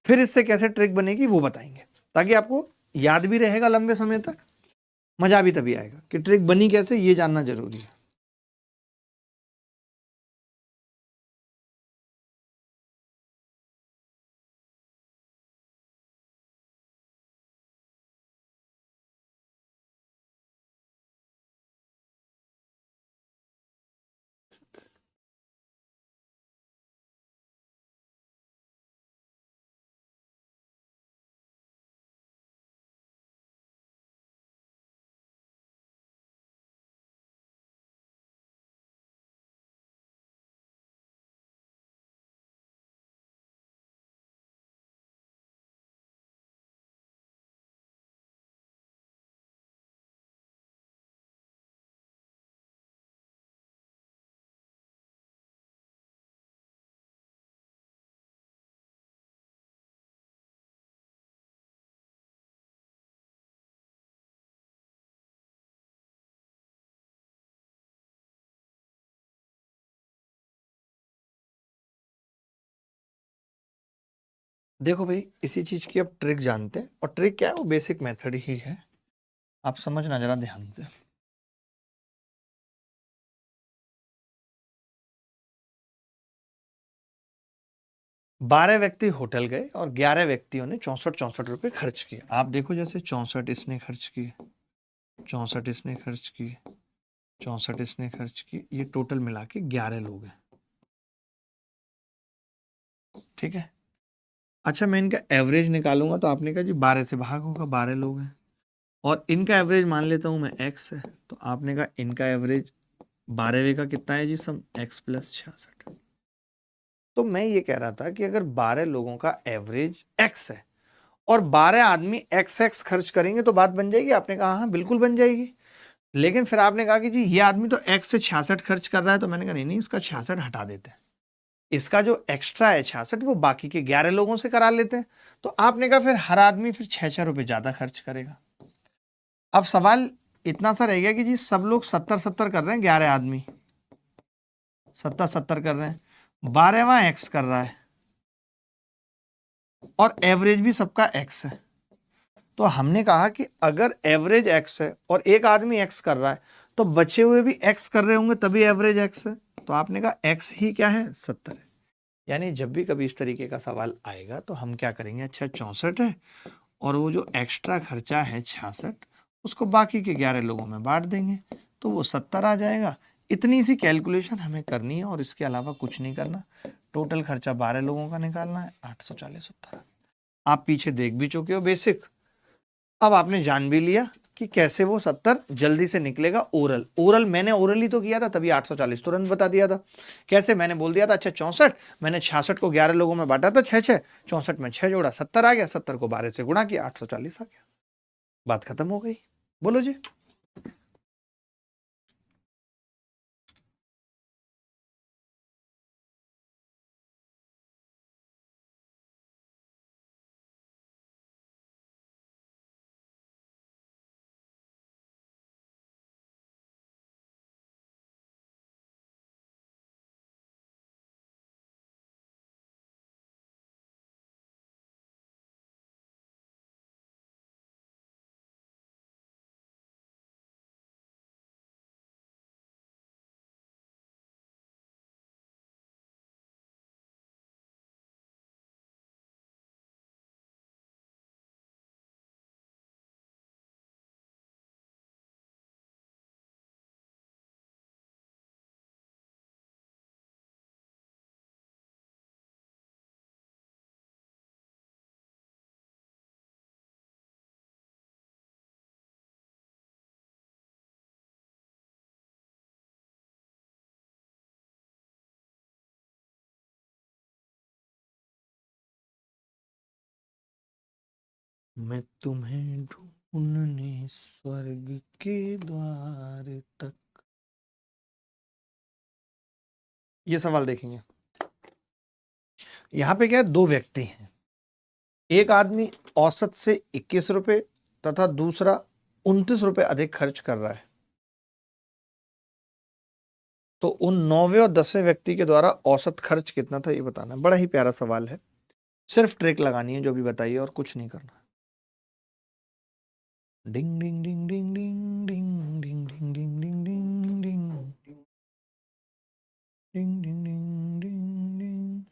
फिर इससे कैसे ट्रिक बनेगी वो बताएंगे, ताकि आपको याद भी रहेगा लंबे समय तक, मजा भी तभी आएगा कि ट्रिक बनी कैसे, ये जानना जरूरी है। देखो भाई, इसी चीज की अब ट्रिक जानते हैं, और ट्रिक क्या है, वो बेसिक मेथड ही है, आप समझना जरा ध्यान से। बारह व्यक्ति होटल गए और 11 व्यक्तियों ने 64 रुपए खर्च किए। आप देखो, जैसे 64 इसने खर्च किए, 64 इसने खर्च किए, 64 इसने खर्च किए, ये टोटल मिला के 11 लोग हैं, ठीक है। अच्छा, मैं इनका एवरेज निकालूंगा, तो आपने कहा जी 12 से भाग होगा, 12 लोग हैं, और इनका एवरेज मान लेता हूं मैं x है, तो आपने कहा इनका एवरेज 12वें का कितना है जी, सम x प्लस 66। तो मैं ये कह रहा था कि अगर 12 लोगों का एवरेज x है और 12 आदमी x खर्च करेंगे तो बात बन जाएगी, आपने कहा हाँ बिल्कुल बन जाएगी। लेकिन फिर आपने कहा कि जी ये आदमी तो x से 66 खर्च कर रहा है, तो मैंने कहा नहीं नहीं, इसका 66 हटा देते हैं, इसका जो एक्स्ट्रा है 66 वो बाकी के 11 लोगों से करा लेते हैं। तो आपने कहा फिर हर आदमी फिर 6 रुपए ज्यादा खर्च करेगा। अब सवाल इतना सा रह गया कि जी सब लोग 70 कर रहे हैं, 11 आदमी 70 कर रहे हैं, 12वां x कर रहा है, और एवरेज भी सबका x है। तो हमने कहा कि अगर एवरेज x है और एक आदमी x कर रहा है, तो बचे हुए भी x कर रहे होंगे, तभी एवरेज x है। तो आपने कहा x ही क्या है, 70 है। यानी जब भी कभी इस तरीके का सवाल आएगा तो हम क्या करेंगे, अच्छा 64 है और वो जो एक्स्ट्रा खर्चा है 66, उसको बाकी के 11 लोगों में बांट देंगे, तो वो 70 आ जाएगा। इतनी सी कैलकुलेशन हमें करनी है और इसके अलावा कुछ नहीं करना। टोटल खर्चा 12 लोगों का निकालना है, 840 उत्तर। आप पीछे देख भी चुके हो बेसिक, अब आपने जान भी लिया कि कैसे वो 70 जल्दी से निकलेगा। ओरल मैंने ओरली तो किया था, तभी 840 तुरंत बता दिया था। कैसे, मैंने बोल दिया था अच्छा 64, मैंने 66 को 11 लोगों में बांटा था, 6 64 में 6 जोड़ा 70 आ गया, 70 को 12 से गुणा किया, 840 आ गया, बात खत्म हो गई। बोलो जी। मैं तुम्हें ढूंढने स्वर्ग के द्वार तक, ये सवाल देखेंगे। यहां पे क्या है, दो व्यक्ति हैं, एक आदमी औसत से 21 रुपए तथा दूसरा 29 रुपए अधिक खर्च कर रहा है। तो उन 9वें और 10वें व्यक्ति के द्वारा औसत खर्च कितना था ये बताना है। बड़ा ही प्यारा सवाल है, सिर्फ ट्रिक लगानी है जो भी बताइए और कुछ नहीं करना। डिंग डिंग डिंग डिंग डिंग डिंग डिंग डिंग डिंग डिंग डिंग डिंग डिंग डिंग डिंग डिंग डिंग।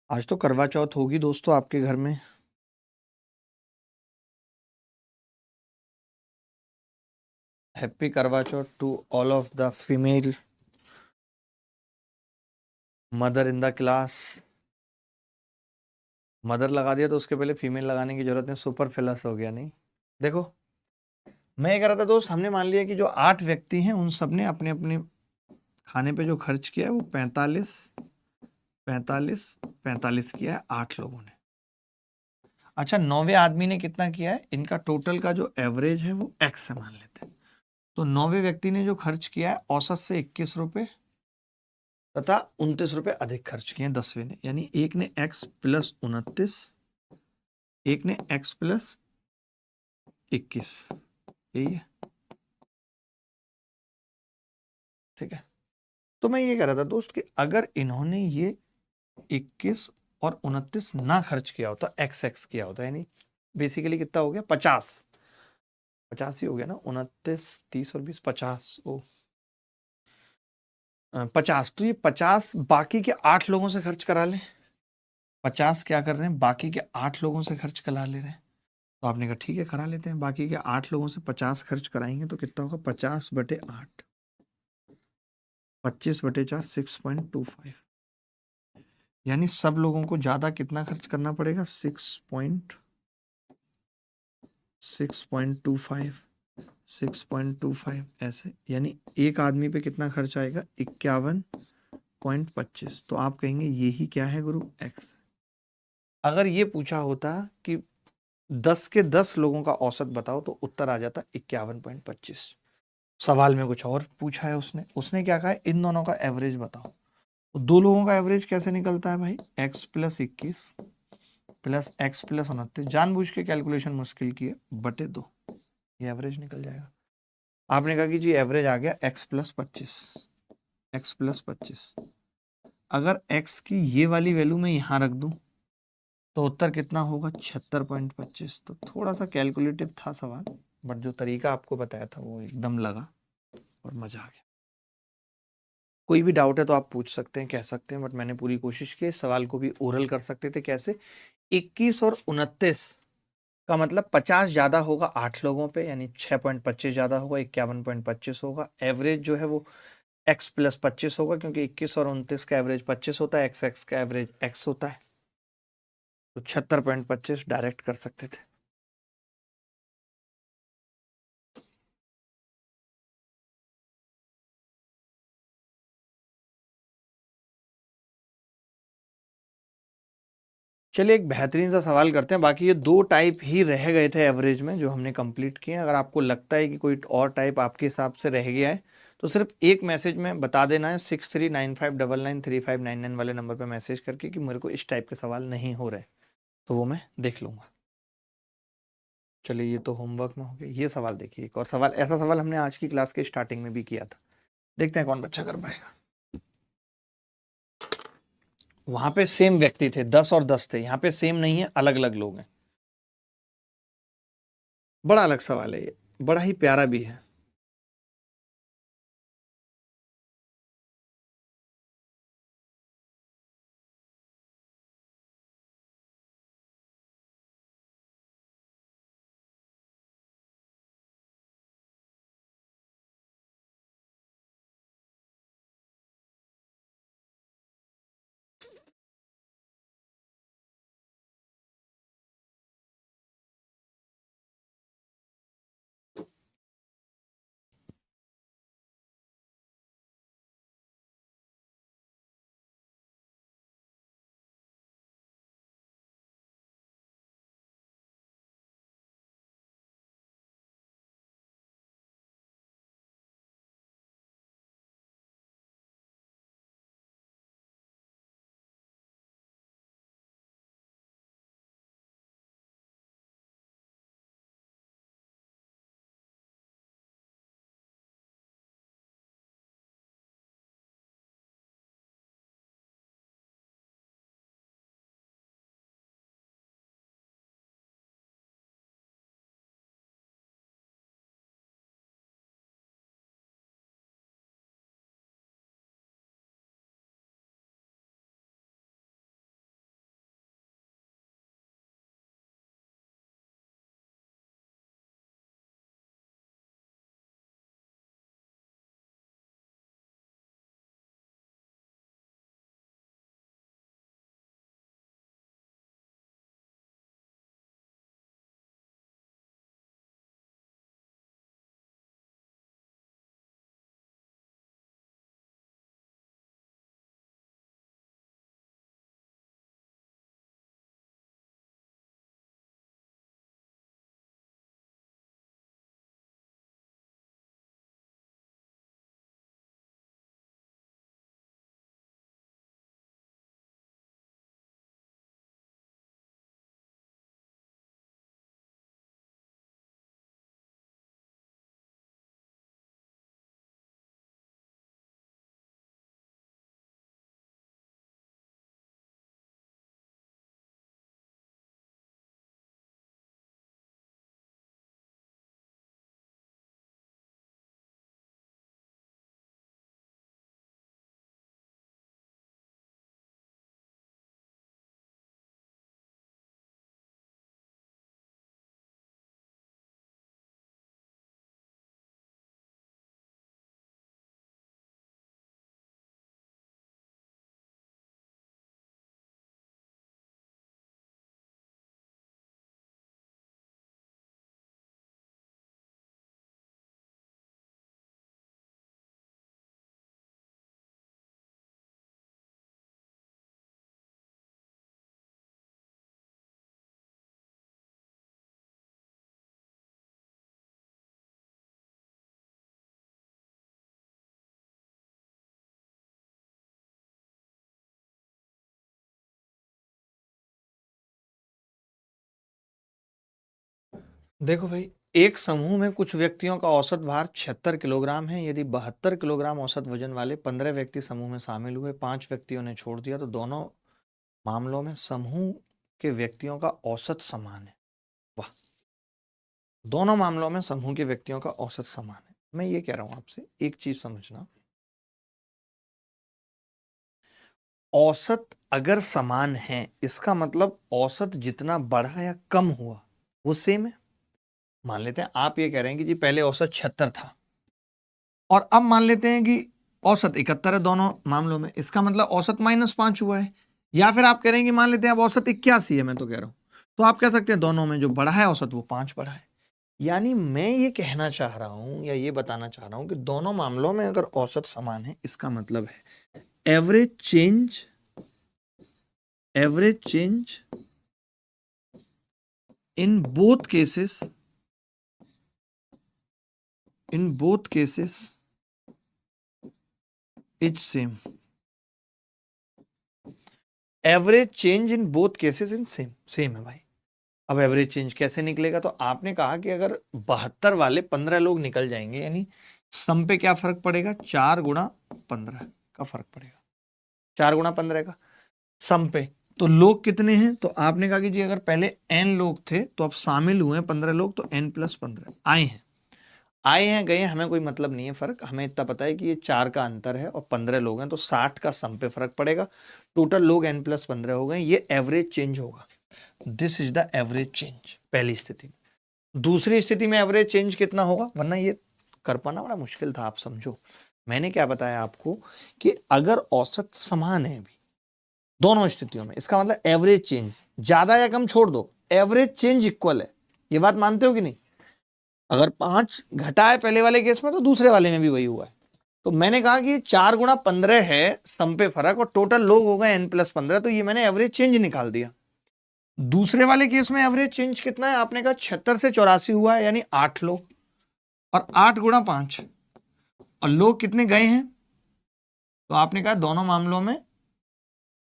आज तो करवा चौथ होगी दोस्तों आपके घर में। Happy Karwa Chauth to all of the female mother in the class. Mother लगा दिया तो उसके पहले फीमेल लगाने की जरूरत नहीं, सुपर फ्लस हो गया। नहीं देखो, मैं ये कह रहा था दोस्त, हमने मान लिया कि जो 8 व्यक्ति हैं उन सब ने अपने अपने खाने पे जो खर्च किया है वो 45 45 45 किया है 8 लोगों ने। अच्छा, 9वें आदमी ने कितना किया है, इनका टोटल का जो एवरेज है वो एक्स से मान लेते हैं। तो 9वें व्यक्ति ने जो खर्च किया है औसत से 21 रुपए तथा 29 रुपए अधिक खर्च किए हैं 10वें ने, यानी एक ने एक्स प्लस 29, एक ने एक्स प्लस 21, यही है। ठीक है, तो मैं ये कह रहा था दोस्त कि अगर इन्होंने ये 21 और 29 ना खर्च किया होता, एक्स एक्स किया होता, यानी बेसिकली कितना हो गया, 50 50 ही हो गया ना, 29 30 और 20 50, ओ 50। तो ये 50 बाकी के 8 लोगों से खर्च करा लें। 50 क्या कर रहे हैं, बाकी के 8 लोगों से खर्च करा ले रहे हैं। तो आपने कहा ठीक है करा लेते हैं, बाकी के 8 लोगों से 50 खर्च कराएंगे तो कितना होगा, 50/8, 25/4 6.25, यानी सब लोगों को ज्यादा कितना खर्च करना पड़ेगा, 6.25 6.25 ऐसे, यानी एक आदमी पे कितना खर्च आएगा, 51.25। तो आप कहेंगे यही क्या है गुरु, एक्स। अगर ये पूछा होता कि 10 के 10 लोगों का औसत बताओ तो उत्तर आ जाता 51.25। सवाल में कुछ और पूछा है उसने उसने क्या कहा है, इन दोनों का एवरेज बताओ। तो दो लोगों का एवरेज कैसे निकलता है भाई, x plus 21 plus x plus 29, जानबूझ के कैलकुलेशन मुश्किल की है, बटे 2, ये एवरेज निकल जाएगा। आपने कहा कि जी एवरेज आ गया x प्लस 25, एक्स प्लस 25। अगर x की ये वाली वैल्यू मैं यहां रख दूं तो उत्तर कितना होगा, 76.25। तो थोड़ा सा कैलकुलेटिव था सवाल, बट जो तरीका आपको बताया था वो एकदम लगा और मजा आ गया। कोई भी डाउट है तो आप पूछ सकते हैं, कह सकते हैं, बट मैंने पूरी कोशिश की। सवाल को भी ओरल कर सकते थे, कैसे, 21 और 29 का मतलब 50 ज्यादा होगा 8 लोगों पे, यानी 6.25 ज्यादा होगा, 51.25 होगा। एवरेज जो है वो x प्लस 25 होगा, क्योंकि 21 और 29 का एवरेज 25 होता है, एक्स एक्स का एवरेज x होता है। तो 76.25 डायरेक्ट कर सकते थे। चलिए एक बेहतरीन सा सवाल करते हैं। बाकी ये 2 टाइप ही रह गए थे एवरेज में जो हमने कंप्लीट किए। अगर आपको लगता है कि कोई और टाइप आपके हिसाब से रह गया है तो सिर्फ एक मैसेज में बता देना है, 6395993599 वाले नंबर पर मैसेज करके कि मेरे को इस टाइप के सवाल नहीं हो रहे, तो वो मैं देख लूंगा। चलिए ये तो होमवर्क में हो गया। ये सवाल देखिए, एक और सवाल, ऐसा सवाल हमने आज की क्लास के स्टार्टिंग में भी किया था, देखते हैं कौन बच्चा कर पाएगा। वहां पे सेम व्यक्ति थे, 10 और 10 थे, यहाँ पे सेम नहीं है, अलग अलग लोग हैं। बड़ा अलग सवाल है ये, बड़ा ही प्यारा भी है। देखो भाई, एक समूह में कुछ व्यक्तियों का औसत भार 76 किलोग्राम है। यदि 72 किलोग्राम औसत वजन वाले 15 व्यक्ति समूह में शामिल हुए, 5 व्यक्तियों ने छोड़ दिया, तो दोनों मामलों में समूह के व्यक्तियों का औसत समान है। वाह! दोनों मामलों में समूह के व्यक्तियों का औसत समान है। मैं ये कह रहा हूं आपसे, एक चीज समझना, औसत अगर समान है, इसका मतलब औसत जितना बढ़ा या कम हुआ वो सेम है। मान लेते हैं आप ये कह रहे हैं कि जी पहले औसत 76 था और अब मान लेते हैं कि औसत 71 है दोनों मामलों में, इसका मतलब औसत -5 हुआ है। या फिर आप कह रहे हैं कि मान लेते हैं अब औसत 81 है, मैं तो कह रहा हूं, तो आप कह सकते हैं दोनों में जो बढ़ा है औसत वो 5 बढ़ा है। यानी मैं ये कहना चाह रहा हूं या ये बताना चाह रहा हूं कि दोनों मामलों में अगर औसत समान है, इसका मतलब है average change in both cases is same. Average change in both cases in same है भाई। अब एवरेज चेंज कैसे निकलेगा? तो आपने कहा कि अगर 72 वाले 15 लोग निकल जाएंगे, यानी सम पे क्या फर्क पड़ेगा? 4 गुणा 15 का फर्क पड़ेगा, 4 गुणा 15 का सम पे। तो लोग कितने हैं? तो आपने कहा कि जी अगर पहले n लोग थे तो अब शामिल हुए 15 लोग, तो n+15 आए हैं गए हैं, हमें कोई मतलब नहीं है फर्क। हमें इतना पता है कि ये 4 का अंतर है और 15 लोग हैं, तो 60 का सम पे फर्क पड़ेगा। टोटल लोग n+15 हो गए, ये एवरेज चेंज होगा। This is the average change पहली स्थिति में। दूसरी स्थिति में एवरेज चेंज कितना होगा? वरना ये कर पाना बड़ा मुश्किल था। आप समझो, मैंने क्या बताया आपको कि अगर औसत समान है अभी दोनों स्थितियों में, इसका मतलब एवरेज चेंज ज्यादा या कम छोड़ दो, एवरेज चेंज इक्वल है। ये बात मानते हो कि नहीं? अगर 5 घटा है पहले वाले केस में, तो दूसरे वाले में भी वही हुआ है। तो मैंने कहा कि 4 गुणा 15 है सम पे फर्क, और टोटल लोग हो गए n+15, तो ये मैंने एवरेज चेंज निकाल दिया। दूसरे वाले केस में एवरेज चेंज कितना है? आपने कहा 76 से 84 हुआ है, यानी 8 लोग, और 8 गुणा 5, और लोग कितने गए हैं? तो आपने कहा दोनों मामलों में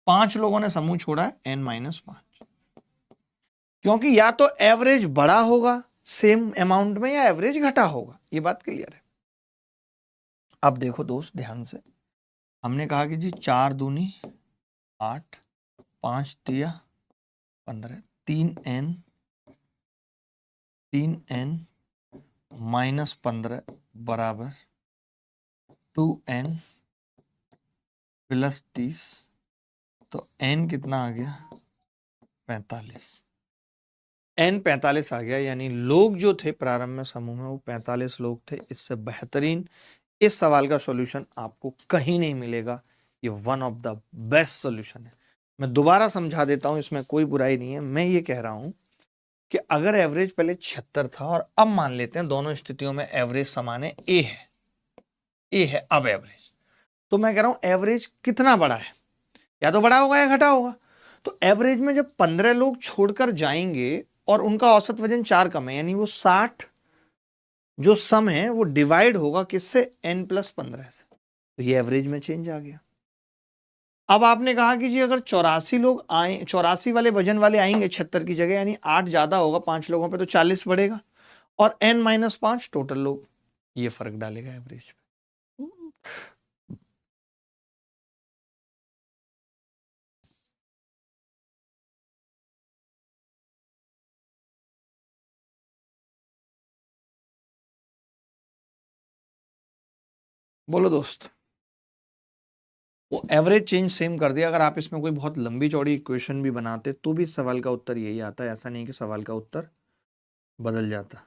5 लोगों ने समूह छोड़ा है, n-5। क्योंकि या तो एवरेज बड़ा होगा सेम अमाउंट में, या एवरेज घटा होगा। ये बात क्लियर है। अब देखो दोस्त ध्यान से, हमने कहा कि जी 4 दूनी 8, 5 तिया 15, 3n-15 बराबर 2n+30। तो n कितना आ गया? 45। n 45 आ गया, यानी लोग जो थे प्रारंभ में समूह में वो 45 लोग थे। इससे बेहतरीन इस सवाल का सॉल्यूशन आपको कहीं नहीं मिलेगा। ये one of the best solution है। मैं दोबारा समझा देता हूं, इसमें कोई बुराई नहीं है। मैं ये कह रहा हूं कि अगर एवरेज पहले 76 था और अब मान लेते हैं दोनों स्थितियों में एवरेज समान है, ए है अब एवरेज, तो मैं कह रहा हूं एवरेज कितना बड़ा है? या तो बड़ा होगा या घटा होगा। तो एवरेज में जब 15 लोग छोड़कर जाएंगे और उनका औसत वजन 4 कम है, यानी वो 60 जो सम है वो डिवाइड होगा किससे? n+15 से। तो ये एवरेज में चेंज आ गया। अब आपने कहा कि जी अगर 84 लोग आए, 84 वाले वजन वाले आएंगे 76 की जगह, यानी 8 ज्यादा होगा 5 लोगों पे, तो 40 बढ़ेगा, और n-5 टोटल लोग, ये फर्क डालेगा एवरेज पे। बोलो दोस्त, वो एवरेज चेंज सेम कर दिया। अगर आप इसमें कोई बहुत लंबी चौड़ी इक्वेशन भी बनाते तो भी सवाल का उत्तर यही आता है। ऐसा नहीं कि सवाल का उत्तर बदल जाता।